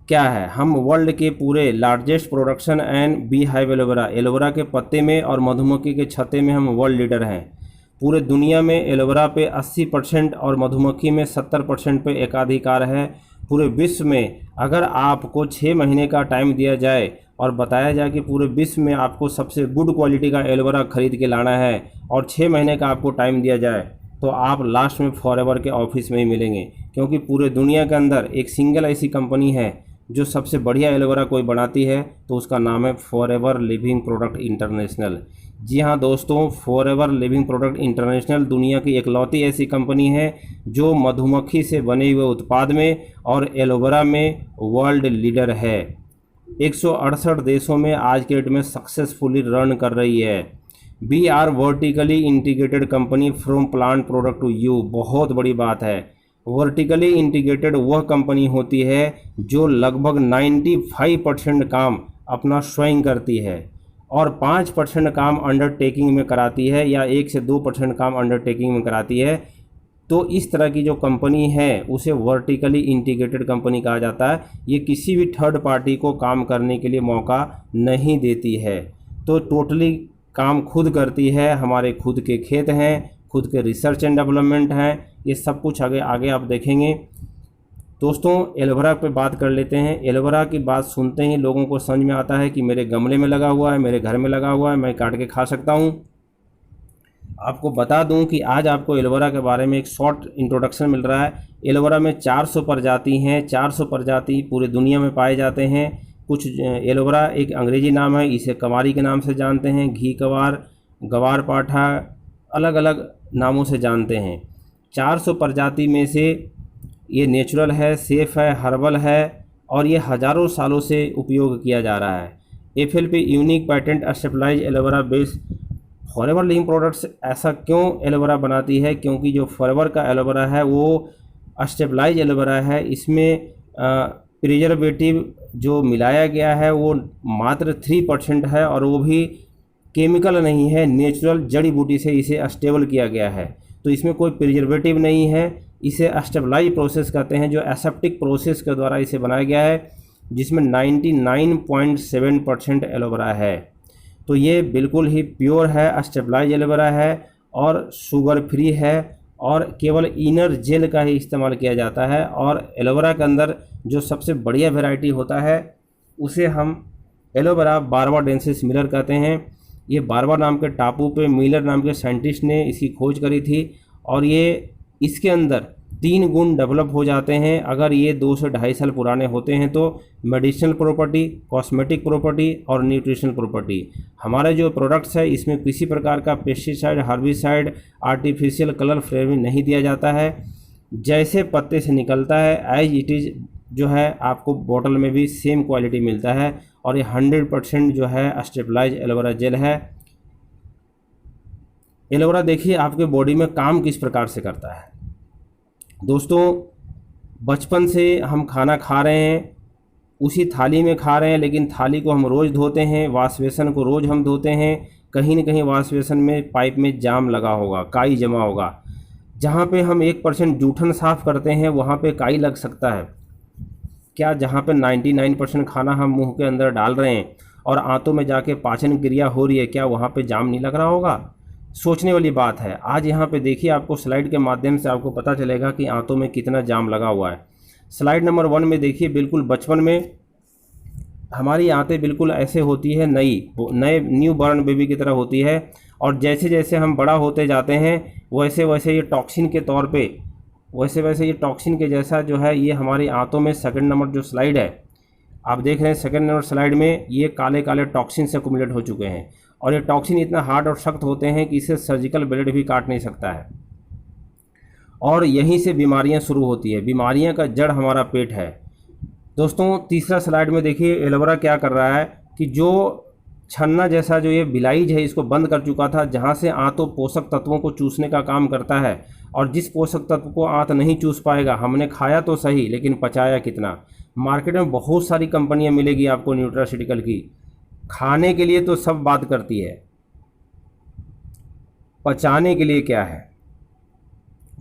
क्या है, हम वर्ल्ड के पूरे largest production and bee hive aloe vera के पत्ते में और मधुमक्खी के छत्ते में हम वर्ल्ड लीडर हैं। पूरे दुनिया में एलोवेरा पे 80% और मधुमक्खी में 70% पे एकाधिकार है। पूरे विश्व में अगर आपको 6 महीने का टाइम दिया जाए और बताया जाए कि पूरे विश्व में आपको सबसे गुड क्वालिटी का एलोवेरा खरीद के लाना है और 6 महीने का आपको टाइम दिया जाए, तो आप लास्ट में फॉरएवर के ऑफिस में ही मिलेंगे। क्योंकि पूरे दुनिया के अंदर एक सिंगल ऐसी कंपनी है जो सबसे बढ़िया एलोवेरा कोई बनाती है, तो उसका नाम है फॉरएवर लिविंग प्रोडक्ट इंटरनेशनल। जी हाँ दोस्तों, फॉरएवर लिविंग प्रोडक्ट इंटरनेशनल दुनिया की इकलौती ऐसी कंपनी है जो मधुमक्खी से बने हुए उत्पाद में और एलोवेरा में वर्ल्ड लीडर है। 168 देशों में आज के डेट में सक्सेसफुली रन कर रही है। We are vertically integrated company from plant product to you. बहुत बड़ी बात है, वर्टिकली इंटीग्रेटेड वह कंपनी होती है जो लगभग 95% काम अपना स्वयं करती है और 5% काम अंडरटेकिंग में कराती है, या 1 से 2% काम अंडरटेकिंग में कराती है। तो इस तरह की जो कंपनी है उसे वर्टिकली इंटीग्रेटेड कंपनी कहा जाता है। ये किसी भी थर्ड पार्टी को काम करने के लिए मौका नहीं देती है, तो टोटली काम खुद करती है। हमारे खुद के खेत हैं, खुद के रिसर्च एंड डेवलपमेंट हैं, ये सब कुछ आगे आप देखेंगे। दोस्तों एलोवेरा पे बात कर लेते हैं। एलोवेरा की बात सुनते ही लोगों को समझ में आता है कि मेरे गमले में लगा हुआ है, मेरे घर में लगा हुआ है, मैं काट के खा सकता हूँ। आपको बता दूं कि आज आपको एलोवेरा के बारे में एक शॉर्ट इंट्रोडक्शन मिल रहा है। एलोवेरा में 400 प्रजाति हैं, 400 प्रजाति पूरे दुनिया में पाए जाते हैं। कुछ एलोवेरा एक अंग्रेजी नाम है, इसे कंवारी के नाम से जानते हैं, घी कंवार, गवार पाठा, अलग अलग नामों से जानते हैं। 400 प्रजाति में से ये नेचुरल है, सेफ़ है, हर्बल है और ये हज़ारों सालों से उपयोग किया जा रहा है। FLP unique patent stabilize aloe vera based Forever living products. ऐसा क्यों एलोवेरा बनाती है? क्योंकि जो फॉरएवर का एलोवेरा है वो स्टेबलाइज एलोवेरा है। इसमें प्रिजर्वेटिव जो मिलाया गया है वो मात्र 3% है और वो भी केमिकल नहीं है, नेचुरल जड़ी बूटी से इसे स्टेबल किया गया है। तो इसमें कोई प्रिजर्वेटिव नहीं है। इसे स्टेबलाइज प्रोसेस कहते हैं, जो एसेप्टिक प्रोसेस के द्वारा इसे बनाया गया है, जिसमें 99.7% एलोवेरा है। तो ये बिल्कुल ही प्योर है, स्टेबलाइज एलोवेरा है और शुगर फ्री है और केवल इनर जेल का ही इस्तेमाल किया जाता है। और एलोवेरा के अंदर जो सबसे बढ़िया वैरायटी होता है उसे हम एलोवेरा बारबाडेंसिस मिलर कहते हैं। ये बारबा नाम के टापू पे मिलर नाम के साइंटिस्ट ने इसकी खोज करी थी और ये इसके अंदर 3 गुण डेवलप हो जाते हैं। अगर ये 2 से 2.5 साल पुराने होते हैं तो मेडिसिनल प्रॉपर्टी, कॉस्मेटिक प्रॉपर्टी और न्यूट्रिशनल प्रॉपर्टी। हमारे जो प्रोडक्ट्स है इसमें किसी प्रकार का pesticide, herbicide, artificial colour flavouring नहीं दिया जाता है। जैसे पत्ते से निकलता है एज इट इज़ जो है आपको बोतल में भी सेम क्वालिटी मिलता है। और ये 100% जो है स्टेबलाइज एलोवेरा जेल है। एलोवेरा देखिए आपके बॉडी में काम किस प्रकार से करता है। दोस्तों बचपन से हम खाना खा रहे हैं, उसी थाली में खा रहे हैं, लेकिन थाली को हम रोज़ धोते हैं, वाश बेसन को रोज़ हम धोते हैं। कहीं न कहीं वाश बेसन में पाइप में जाम लगा होगा, काई जमा होगा। जहाँ पे हम 1% जूठन साफ़ करते हैं वहाँ पे काई लग सकता है क्या? जहाँ पे 99% खाना हम मुंह के अंदर डाल रहे हैं और आंतों में जाके पाचन क्रिया हो रही है, क्या वहाँ पे जाम नहीं लग रहा होगा? सोचने वाली बात है। आज यहाँ पे देखिए, आपको स्लाइड के माध्यम से आपको पता चलेगा कि आंतों में कितना जाम लगा हुआ है। स्लाइड नंबर 1 में देखिए, बिल्कुल बचपन में हमारी आंतें बिल्कुल ऐसे होती है, नए न्यू बॉर्न बेबी की तरह होती है। और जैसे जैसे हम बड़ा होते जाते हैं वैसे वैसे ये टॉक्सिन के तौर पे, वैसे ये टॉक्सिन के जैसा जो है ये हमारी आंतों में, सेकंड नंबर जो स्लाइड है आप देख रहे हैं, सेकंड नंबर स्लाइड में ये काले काले टॉक्सिन से एक्युमुलेट हो चुके हैं। और ये टॉक्सिन इतना हार्ड और सख्त होते हैं कि इसे सर्जिकल ब्लेड भी काट नहीं सकता है। और यहीं से बीमारियां शुरू होती है। बीमारियां का जड़ हमारा पेट है। दोस्तों तीसरा स्लाइड में देखिए एलोवेरा क्या कर रहा है कि जो छन्ना जैसा जो ये बिलाइज है इसको बंद कर चुका था, जहाँ से आंतों पोषक तत्वों को चूसने का काम करता है। और जिस पोषक तत्व को आंत नहीं चूस पाएगा, हमने खाया तो सही लेकिन पचाया कितना। मार्केट में बहुत सारी कंपनियां मिलेगी आपको न्यूट्रास्यूटिकल की, खाने के लिए तो सब बात करती है, पचाने के लिए क्या है।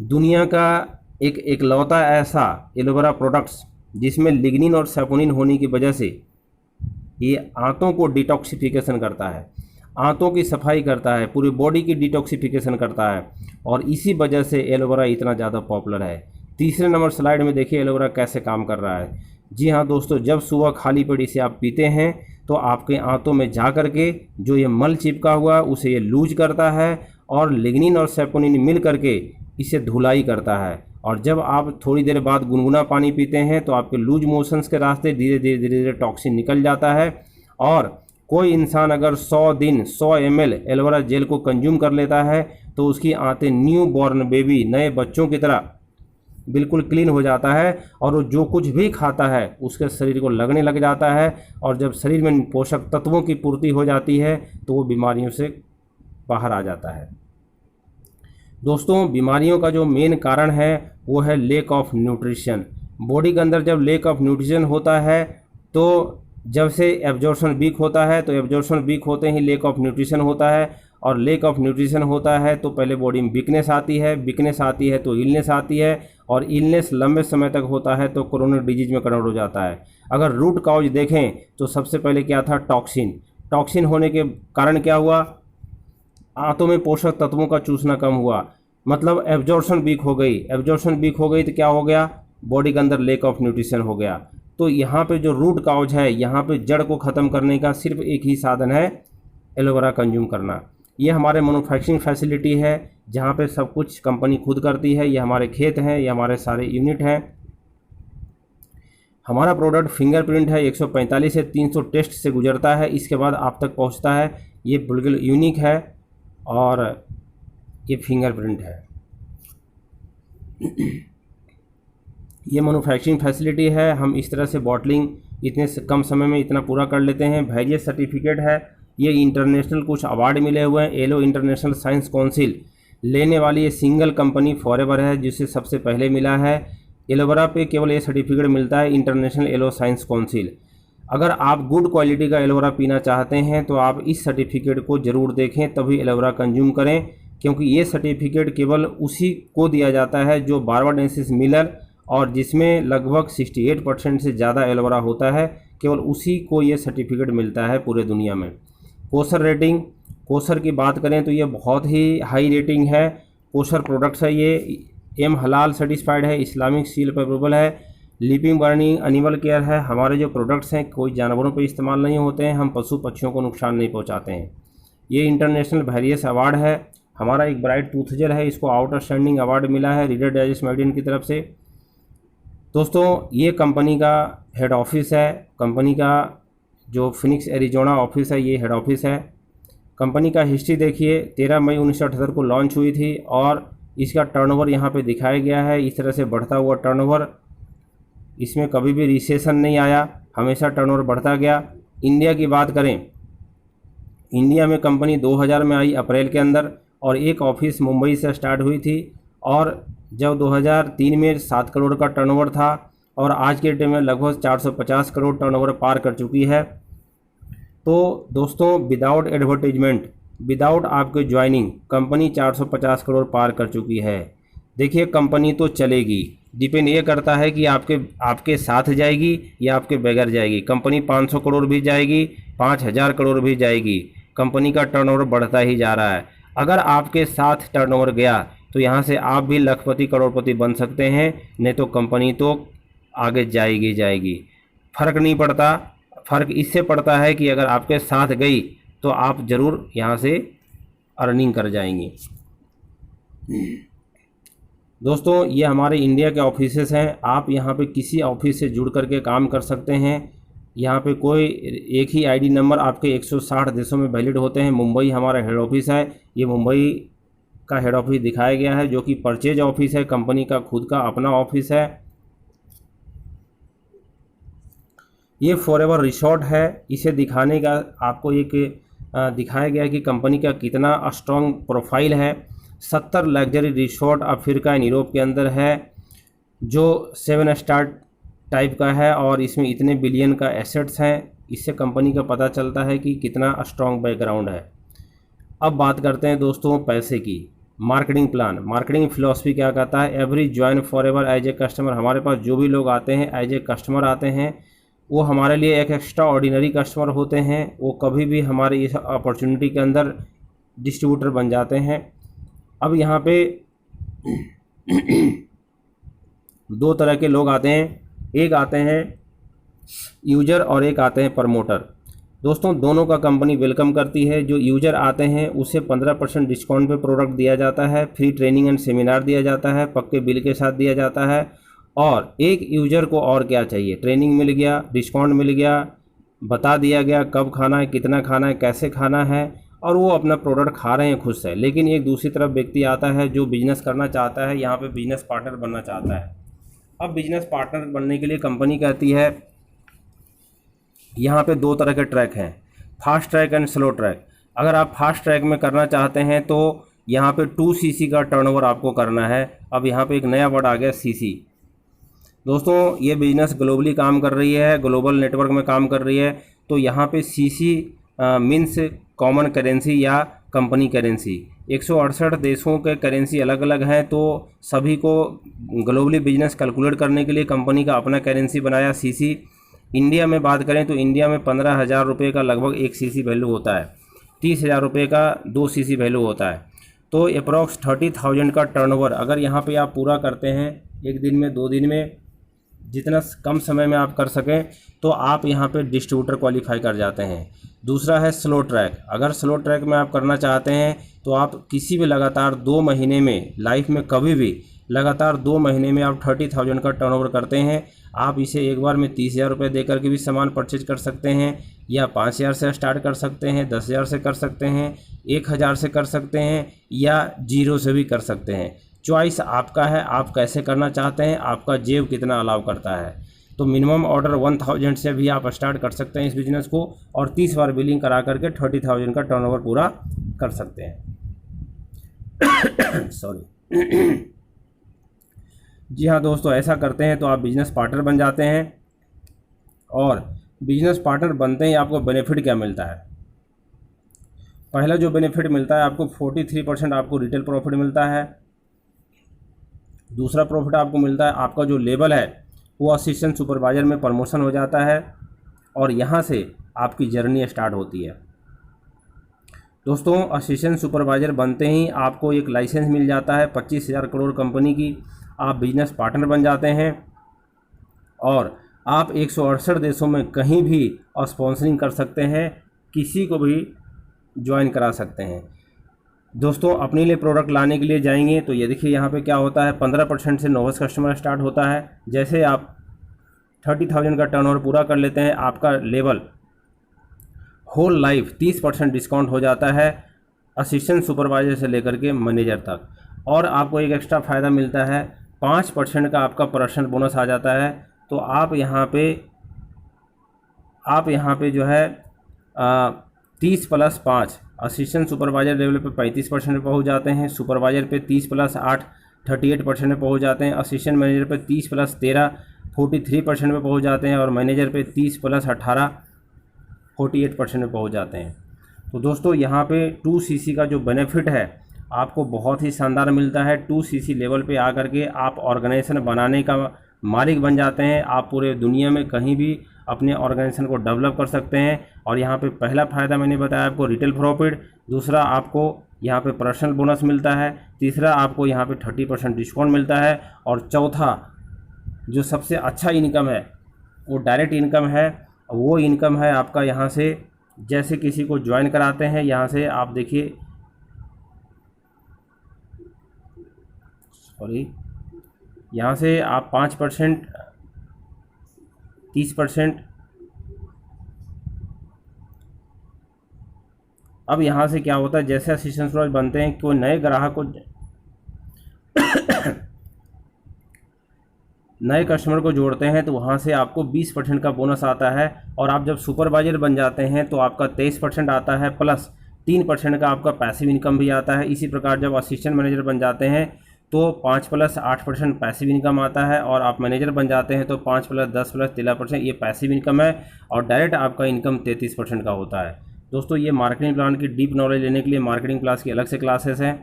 दुनिया का एक एकलौता ऐसा एलोवेरा प्रोडक्ट्स जिसमें लिग्निन और सैपोनिन होने की वजह से ये आंतों को डिटॉक्सिफिकेशन करता है, आंतों की सफाई करता है, पूरी बॉडी की डिटॉक्सिफिकेशन करता है। और इसी वजह से एलोवेरा इतना ज़्यादा पॉपुलर है। तीसरे नंबर स्लाइड में देखिए एलोवेरा कैसे काम कर रहा है। जी हाँ दोस्तों, जब सुबह खाली पेट इसे आप पीते हैं तो आपके आंतों में जा कर के जो ये मल चिपका हुआ उसे ये लूज करता है और लिग्निन और सैपोनिन मिल करके इसे धुलाई करता है। और जब आप थोड़ी देर बाद गुनगुना पानी पीते हैं तो आपके लूज मोशंस के रास्ते धीरे धीरे टॉक्सिन निकल जाता है। और कोई इंसान अगर 100 दिन 100 ml एलोवेरा जेल को कंज्यूम कर लेता है तो उसकी आंतें न्यू बॉर्न बेबी, नए बच्चों की तरह बिल्कुल क्लीन हो जाता है। और वो जो कुछ भी खाता है उसके शरीर को लगने लग जाता है। और जब शरीर में पोषक तत्वों की पूर्ति हो जाती है तो वो बीमारियों से बाहर आ जाता है। दोस्तों बीमारियों का जो मेन कारण है वो है लेक ऑफ न्यूट्रिशन। बॉडी के अंदर जब लेक ऑफ न्यूट्रिशन होता है तो जब से एब्जॉर्प्शन वीक होता है तो एब्जॉर्प्शन वीक होते ही लेक ऑफ न्यूट्रिशन होता है। और लेक ऑफ न्यूट्रिशन होता है तो पहले बॉडी में वीकनेस आती है, वीकनेस आती है तो इलनेस आती है, और इलनेस लंबे समय तक होता है तो क्रोनिक डिजीज में कन्वर्ट हो जाता है। अगर रूट कॉज देखें तो सबसे पहले क्या था, टॉक्सिन। टॉक्सिन होने के कारण क्या हुआ, आंतों में पोषक तत्वों का चूसना कम हुआ, मतलब एब्जॉर्प्शन वीक हो गई। एब्जॉर्प्शन वीक हो गई तो क्या हो गया, बॉडी के अंदर लेक ऑफ न्यूट्रिशन हो गया। तो यहाँ पे जो रूट कॉज है, यहाँ पे जड़ को ख़त्म करने का सिर्फ एक ही साधन है, एलोवेरा कंज्यूम करना। ये हमारे मैन्युफैक्चरिंग फैसिलिटी है जहाँ पे सब कुछ कंपनी खुद करती है। ये हमारे खेत हैं, ये हमारे सारे यूनिट हैं। हमारा प्रोडक्ट फिंगरप्रिंट है, 145 से 300 टेस्ट से गुजरता है, इसके बाद आप तक पहुँचता है। ये बिल्कुल यूनिक है और ये फिंगरप्रिंट है। ये मैन्युफैक्चरिंग फैसिलिटी है। हम इस तरह से बॉटलिंग इतने कम समय में इतना पूरा कर लेते हैं। वेरियस सर्टिफिकेट है, ये इंटरनेशनल कुछ अवार्ड मिले हुए हैं। एलो इंटरनेशनल साइंस काउंसिल लेने वाली ये सिंगल कंपनी फॉरएवर है जिसे सबसे पहले मिला है। एलोवेरा पे केवल ये सर्टिफिकेट मिलता है, इंटरनेशनल एलो साइंस काउंसिल। अगर आप गुड क्वालिटी का एलोवेरा पीना चाहते हैं तो आप इस सर्टिफिकेट को ज़रूर देखें, तभी एलोवेरा कंज्यूम करें, क्योंकि ये सर्टिफिकेट केवल उसी को दिया जाता है जो बारबाडेंसिस मिलर और जिसमें लगभग 68% से ज़्यादा एलोवेरा होता है, केवल उसी को ये सर्टिफिकेट मिलता है पूरे दुनिया में। कोसर रेटिंग, कोसर की बात करें तो ये बहुत ही हाई रेटिंग है। कोसर प्रोडक्ट्स है, ये एम हलाल सर्टिफाइड है, इस्लामिक सील पर अप्रूवल है, लिपिंग बर्निंग एनिमल केयर है। हमारे जो प्रोडक्ट्स हैं कोई जानवरों पर इस्तेमाल नहीं होते हैं, हम पशु पक्षियों को नुकसान नहीं पहुँचाते हैं। ये इंटरनेशनल वेरियस अवार्ड है। हमारा एक ब्राइट टूथ जेल है, इसको आउटस्टैंडिंग अवार्ड मिला है रीडर डाइजेस्ट मैगजीन की तरफ से। दोस्तों ये कंपनी का हेड ऑफिस है, कंपनी का जो फिनिक्स एरिजोना ऑफिस है ये हेड ऑफिस है। कंपनी का हिस्ट्री देखिए, 13 मई 1978 को लॉन्च हुई थी और इसका टर्नओवर यहाँ पे दिखाया गया है। इस तरह से बढ़ता हुआ टर्नओवर, इसमें कभी भी रिसेशन नहीं आया, हमेशा टर्नओवर बढ़ता गया। इंडिया की बात करें, इंडिया में कंपनी 2000 में आई अप्रैल के अंदर, और एक ऑफिस मुंबई से स्टार्ट हुई थी। और जब 2003 में 7 करोड़ का टर्नओवर था और आज के डेट में लगभग 450 करोड़ टर्नओवर पार कर चुकी है। तो दोस्तों विदाउट एडवर्टीजमेंट, विदाउट आपके ज्वाइनिंग, कंपनी 450 करोड़ पार कर चुकी है। देखिए कंपनी तो चलेगी, डिपेंड ये करता है कि आपके साथ जाएगी या आपके बगैर जाएगी। कंपनी 500 करोड़ भी जाएगी, 5000 करोड़ भी जाएगी, कंपनी का टर्नओवर बढ़ता ही जा रहा है। अगर आपके साथ टर्नओवर गया तो यहाँ से आप भी लखपति करोड़पति बन सकते हैं, नहीं तो कंपनी तो आगे जाएगी। फ़र्क नहीं पड़ता, फ़र्क इससे पड़ता है कि अगर आपके साथ गई तो आप ज़रूर यहाँ से अर्निंग कर जाएंगी। दोस्तों ये हमारे इंडिया के ऑफिसेस हैं, आप यहाँ पे किसी ऑफिस से जुड़ करके काम कर सकते हैं। यहाँ पे कोई एक ही आईडी नंबर आपके 160 देशों में वैलिड होते हैं। मुंबई हमारा हेड ऑफिस है, ये मुंबई का हेड ऑफिस दिखाया गया है, जो कि परचेज ऑफिस है, कंपनी का खुद का अपना ऑफिस है। ये फॉरएवर रिसोर्ट है, इसे दिखाने का आपको एक दिखाया गया है कि कंपनी का कितना स्ट्रॉन्ग प्रोफाइल है। 70 luxury resort Africa and Europe के अंदर है, जो 7 स्टार टाइप का है और इसमें इतने बिलियन का एसेट्स हैं। इससे कंपनी का पता चलता है कि कितना स्ट्रॉन्ग बैकग्राउंड है। अब बात करते हैं दोस्तों पैसे की। मार्केटिंग प्लान, मार्केटिंग फिलॉसफी क्या कहता है? Every join Forever as a customer. हमारे पास जो भी लोग आते हैं एज ए कस्टमर आते हैं, वो हमारे लिए एक एक्स्ट्रा ऑर्डिनरी कस्टमर होते हैं। वो कभी भी हमारे इस अपॉर्चुनिटी के अंदर डिस्ट्रीब्यूटर बन जाते हैं। अब यहाँ पे दो तरह के लोग आते हैं, एक आते हैं यूजर और एक आते हैं प्रमोटर। दोस्तों दोनों का कंपनी वेलकम करती है। जो यूजर आते हैं उसे 15% डिस्काउंट पे प्रोडक्ट दिया जाता है, फ्री ट्रेनिंग एंड सेमिनार दिया जाता है, पक्के बिल के साथ दिया जाता है। और एक यूजर को और क्या चाहिए? ट्रेनिंग मिल गया, डिस्काउंट मिल गया, बता दिया गया कब खाना है, कितना खाना है, कैसे खाना है, और वो अपना प्रोडक्ट खा रहे हैं खुश है। लेकिन एक दूसरी तरफ व्यक्ति आता है जो बिजनेस करना चाहता है, यहाँ पे बिजनेस पार्टनर बनना चाहता है। अब बिजनेस पार्टनर बनने के लिए कंपनी कहती है, यहाँ पे दो तरह के ट्रैक हैं, fast track and slow track. अगर आप फास्ट ट्रैक में करना चाहते हैं तो यहाँ पे 2 सीसी का टर्नओवर आपको करना है। अब यहाँ पे एक नया वर्ड आ गया, सीसी। दोस्तों ये बिजनेस ग्लोबली काम कर रही है, ग्लोबल नेटवर्क में काम कर रही है, तो यहाँ पे सीसी मीन्स कॉमन करेंसी या कंपनी करेंसी। 168 देशों के करेंसी अलग अलग हैं, तो सभी को ग्लोबली बिजनेस कैलकुलेट करने के लिए कंपनी का अपना करेंसी बनाया, सीसी। इंडिया में बात करें तो इंडिया में 15,000 रुपये का लगभग 1 सीसी वैल्यू होता है, 30,000 रुपये का 2 सीसी वैल्यू होता है। तो अप्रॉक्स 30,000 का टर्नओवर अगर यहाँ पे आप पूरा करते हैं 1 दिन में, 2 दिन में, जितना कम समय में आप कर सकें, तो आप यहाँ पे डिस्ट्रीब्यूटर क्वालिफाई कर जाते हैं। दूसरा है स्लो ट्रैक। अगर स्लो ट्रैक में आप करना चाहते हैं तो आप किसी भी लगातार 2 महीने में, लाइफ में कभी भी लगातार 2 महीने में आप 30,000 का टर्नओवर करते हैं। आप इसे एक बार में 30,000 रुपये दे करके भी सामान परचेज कर सकते हैं, या 5,000 से स्टार्ट कर सकते हैं, 10,000 से कर सकते हैं, 1,000 से कर सकते हैं, या 0 से भी कर सकते हैं। चॉइस आपका है, आप कैसे करना चाहते हैं, आपका जेब कितना अलाउ करता है। तो मिनिमम ऑर्डर 1,000 से भी आप स्टार्ट कर सकते हैं इस बिज़नेस को, और 30 बार बिलिंग करा करके 30,000 का टर्नओवर पूरा कर सकते हैं। सॉरी। जी हाँ दोस्तों, ऐसा करते हैं तो आप बिजनेस पार्टनर बन जाते हैं। और बिजनेस पार्टनर बनते ही आपको बेनिफिट क्या मिलता है? पहला जो बेनिफिट मिलता है आपको 43% आपको रिटेल प्रॉफिट मिलता है। दूसरा प्रॉफिट आपको मिलता है, आपका जो लेवल है वो असिस्टेंट सुपरवाइज़र में प्रमोशन हो जाता है, और यहाँ से आपकी जर्नी स्टार्ट होती है। दोस्तों असिस्टेंट सुपरवाइज़र बनते ही आपको एक लाइसेंस मिल जाता है 25,000 करोड़ कंपनी की। आप बिजनेस पार्टनर बन जाते हैं और आप 168 देशों में कहीं भी स्पॉन्सरिंग कर सकते हैं, किसी को भी ज्वाइन करा सकते हैं। दोस्तों अपने लिए प्रोडक्ट लाने के लिए जाएंगे तो ये देखिए यहाँ पे क्या होता है, 15% से नोवस कस्टमर स्टार्ट होता है। जैसे आप 30,000 का टर्नओवर पूरा कर लेते हैं, आपका लेवल होल लाइफ 30% डिस्काउंट हो जाता है, असिस्टेंट सुपरवाइजर से लेकर के मैनेजर तक। और आपको एक एक्स्ट्रा फ़ायदा मिलता है, 5% का आपका पर्सनल बोनस आ जाता है। तो आप यहाँ पे जो है 30 + 5, असिस्टेंट सुपरवाइजर लेवल पे 35% पे पहुँच जाते हैं, सुपरवाइजर पे 30 + 8 38% पे पहुँच जाते हैं, असिस्टेंट मैनेजर पे 30 + 13 43% पे पहुँच जाते हैं, और मैनेजर पे 30 + 18 48% पे पहुँच जाते हैं। तो दोस्तों यहाँ पे 2 सीसी का जो बेनिफिट है आपको बहुत ही शानदार मिलता है। 2 सीसी लेवल पे आकर के आप ऑर्गेनाइजेशन बनाने का मालिक बन जाते हैं। आप पूरे दुनिया में कहीं भी अपने ऑर्गेनाइजेशन को डेवलप कर सकते हैं। और यहाँ पे पहला फ़ायदा मैंने बताया आपको रिटेल प्रॉफिट, दूसरा आपको यहाँ पे पर्सनल बोनस मिलता है, तीसरा आपको यहाँ पे 30% डिस्काउंट मिलता है, और चौथा जो सबसे अच्छा इनकम है वो डायरेक्ट इनकम है। वो इनकम है आपका यहाँ से, जैसे किसी को ज्वाइन कराते हैं, यहाँ से आप देखिए, सॉरी, यहाँ से आप 5%, 30%, अब यहाँ से क्या होता है, जैसे असिस्टेंट सुपरवाइजर बनते हैं, कोई नए ग्राहक को नए कस्टमर को जोड़ते हैं तो वहाँ से आपको 20% का बोनस आता है। और आप जब सुपरवाइजर बन जाते हैं तो आपका 23% आता है, प्लस 3% का आपका पैसिव इनकम भी आता है। इसी प्रकार जब असिस्टेंट मैनेजर बन जाते हैं तो 5 + 8% पैसिव इनकम आता है, और आप मैनेजर बन जाते हैं तो 5 + 10 + 13% ये पैसिव इनकम है, और डायरेक्ट आपका इनकम 33% का होता है। दोस्तों ये मार्केटिंग प्लान की डीप नॉलेज लेने के लिए मार्केटिंग क्लास की अलग से क्लासेस हैं।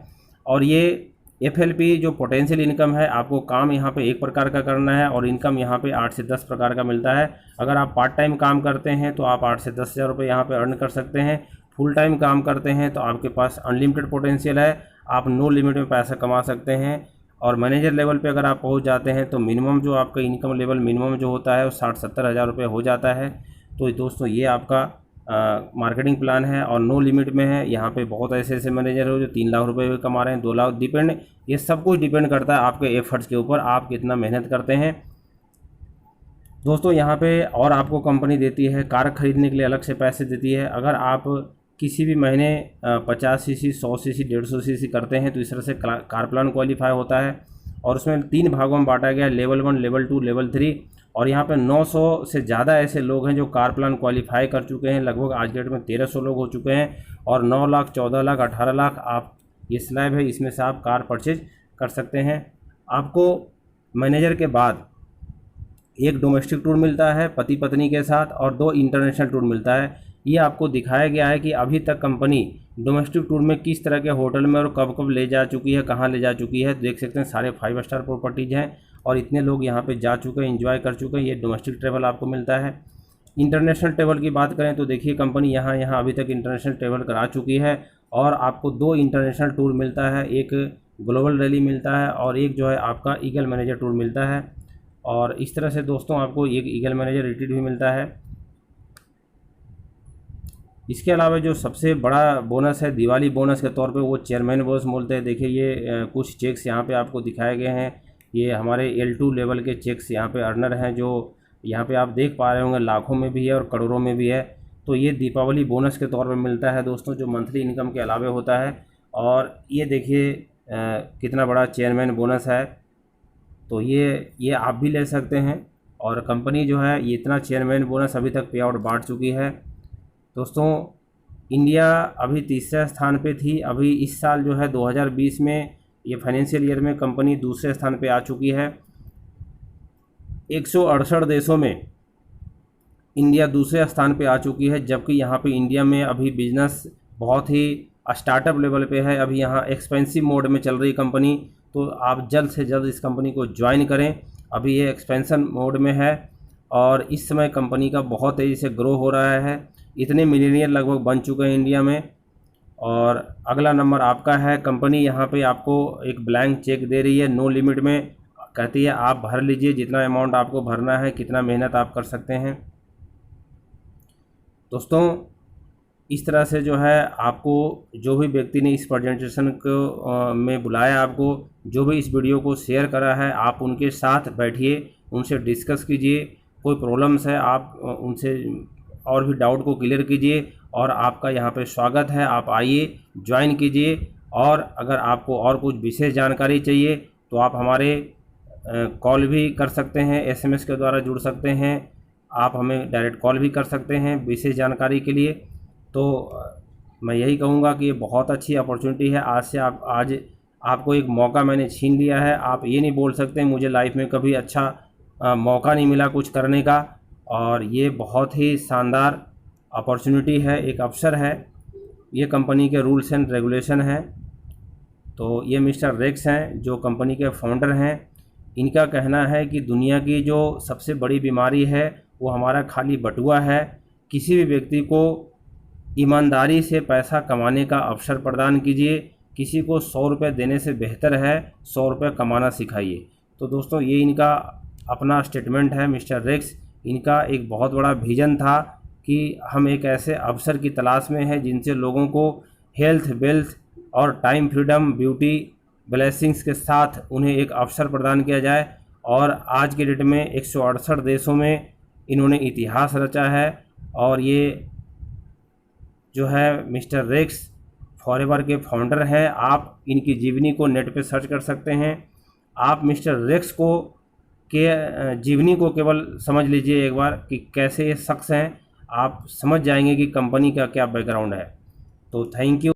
और ये FLP जो पोटेंशियल इनकम है, आपको काम यहाँ पे एक प्रकार का करना है और इनकम यहाँ पे 8 से 10 प्रकार का मिलता है। अगर आप पार्ट टाइम काम करते हैं तो आप 8 से 10 हज़ार रुपये यहाँ पे अर्न कर सकते हैं। फुल टाइम काम करते हैं तो आपके पास अनलिमिटेड पोटेंशियल है, आप नो लिमिट में पैसा कमा सकते हैं। और मैनेजर लेवल पे अगर आप पहुँच जाते हैं तो मिनिमम जो आपका इनकम लेवल मिनिमम जो होता है वो 60-70 हज़ार रुपये हो जाता है। तो दोस्तों ये आपका मार्केटिंग प्लान है और नो लिमिट में है। यहाँ पे बहुत ऐसे मैनेजर हो जो 3 लाख रुपए भी कमा रहे हैं, 2 लाख, डिपेंड, ये सब कुछ डिपेंड करता है आपके एफर्ट्स के ऊपर, आप कितना मेहनत करते हैं। दोस्तों यहाँ पे और आपको कंपनी देती है कार खरीदने के लिए अलग से पैसे देती है। अगर आप किसी भी महीने 50 सीसी, 100 सीसी, 150 सीसी करते हैं तो इस तरह से कार प्लान क्वालिफाई होता है। और उसमें 3 भागों में बांटा गया, लेवल 1, लेवल 2, लेवल 3। और यहाँ पे 900 से ज़्यादा ऐसे लोग हैं जो कार प्लान क्वालिफाई कर चुके हैं। लगभग आज के डेट में 1300 लोग हो चुके हैं, और 9 लाख, 14 लाख, 18 लाख आप ये स्लैब है, इसमें से आप कार परचेज कर सकते हैं। आपको मैनेजर के बाद एक डोमेस्टिक टूर मिलता है पति पत्नी के साथ, और 2 इंटरनेशनल टूर मिलता है। ये आपको दिखाया गया है कि अभी तक कंपनी डोमेस्टिक टूर में किस तरह के होटल में और कब कब ले जा चुकी है, कहाँ ले जा चुकी है। देख सकते हैं सारे 5 स्टार प्रॉपर्टीज़ हैं, और इतने लोग यहाँ पे जा चुके हैं, एंजॉय कर चुके हैं। ये डोमेस्टिक ट्रैवल आपको मिलता है। इंटरनेशनल ट्रैवल की बात करें तो देखिए कंपनी यहाँ अभी तक इंटरनेशनल ट्रैवल करा चुकी है, और आपको 2 इंटरनेशनल टूर मिलता है, एक ग्लोबल रैली मिलता है और एक जो है आपका ईगल मैनेजर टूर मिलता है। और इस तरह से दोस्तों आपको एक ईगल मैनेजर रिट्रीट भी मिलता है। इसके अलावा जो सबसे बड़ा बोनस है दिवाली बोनस के तौर पे, वो चेयरमैन बोनस बोलते हैं। देखिए ये कुछ चेक्स यहाँ पे आपको दिखाए गए हैं। ये हमारे L2 लेवल के चेक्स यहाँ पे अर्नर हैं, जो यहाँ पे आप देख पा रहे होंगे, लाखों में भी है और करोड़ों में भी है। तो ये दीपावली बोनस के तौर पे मिलता है दोस्तों, जो मंथली इनकम के अलावा होता है। और ये देखिए कितना बड़ा चेयरमैन बोनस है, तो ये आप भी ले सकते हैं। और कंपनी जो है ये इतना चेयरमैन बोनस अभी तक पे आउट बांट चुकी है। दोस्तों इंडिया अभी तीसरे स्थान पे थी, अभी इस साल जो है 2020 में ये फाइनेंशियल ईयर में कंपनी दूसरे स्थान पे आ चुकी है। 168 देशों में इंडिया दूसरे स्थान पे आ चुकी है, जबकि यहाँ पे इंडिया में अभी बिजनेस बहुत ही स्टार्टअप लेवल पे है। अभी यहाँ एक्सपेंसिव मोड में चल रही कंपनी, तो आप जल्द से जल्द इस कंपनी को ज्वाइन करें। अभी ये एक्सपेंशन मोड में है और इस समय कंपनी का बहुत तेज़ी से ग्रो हो रहा है। इतने मिलियनियर लगभग बन चुके हैं इंडिया में। और अगला नंबर आपका है। कंपनी यहाँ पे आपको एक ब्लैंक चेक दे रही है नो लिमिट में, कहती है आप भर लीजिए जितना अमाउंट आपको भरना है, कितना मेहनत आप कर सकते हैं। दोस्तों इस तरह से जो है आपको जो भी व्यक्ति ने इस प्रेजेंटेशन को में बुलाया, आपको जो भी इस वीडियो को शेयर करा है, आप उनके साथ बैठिए, उनसे डिस्कस कीजिए। कोई प्रॉब्लम्स है आप उनसे और भी डाउट को क्लियर कीजिए, और आपका यहाँ पे स्वागत है, आप आइए, ज्वाइन कीजिए। और अगर आपको और कुछ विशेष जानकारी चाहिए तो आप हमारे कॉल भी कर सकते हैं, SMS के द्वारा जुड़ सकते हैं, आप हमें डायरेक्ट कॉल भी कर सकते हैं विशेष जानकारी के लिए। तो मैं यही कहूँगा कि ये बहुत अच्छी अपॉर्चुनिटी है। आज आपको एक मौका मैंने छीन लिया है। आप ये नहीं बोल सकते मुझे लाइफ में कभी अच्छा मौका नहीं मिला कुछ करने का, और ये बहुत ही शानदार अपॉर्चुनिटी है, एक अवसर है। ये कंपनी के रूल्स एंड रेगुलेशन हैं। तो ये मिस्टर रेक्स हैं जो कंपनी के फाउंडर हैं। इनका कहना है कि दुनिया की जो सबसे बड़ी बीमारी है वो हमारा खाली बटुआ है। किसी भी व्यक्ति को ईमानदारी से पैसा कमाने का अवसर प्रदान कीजिए। किसी को 100 रुपये देने से बेहतर है 100 रुपये कमाना सिखाइए। तो दोस्तों ये इनका अपना स्टेटमेंट है मिस्टर रेक्स। इनका एक बहुत बड़ा विज़न था कि हम एक ऐसे अवसर की तलाश में हैं जिनसे लोगों को हेल्थ, वेल्थ और टाइम फ्रीडम, ब्यूटी, ब्लेसिंग्स के साथ उन्हें एक अवसर प्रदान किया जाए। और आज के डेट में 168 देशों में इन्होंने इतिहास रचा है। और ये जो है मिस्टर रेक्स फॉरएवर के फाउंडर हैं। आप इनकी जीवनी को नेट पे सर्च कर सकते हैं। आप मिस्टर रेक्स को के जीवनी को केवल समझ लीजिए एक बार कि कैसे ये शख्स हैं, आप समझ जाएंगे कि कंपनी का क्या बैकग्राउंड है। तो थैंक यू।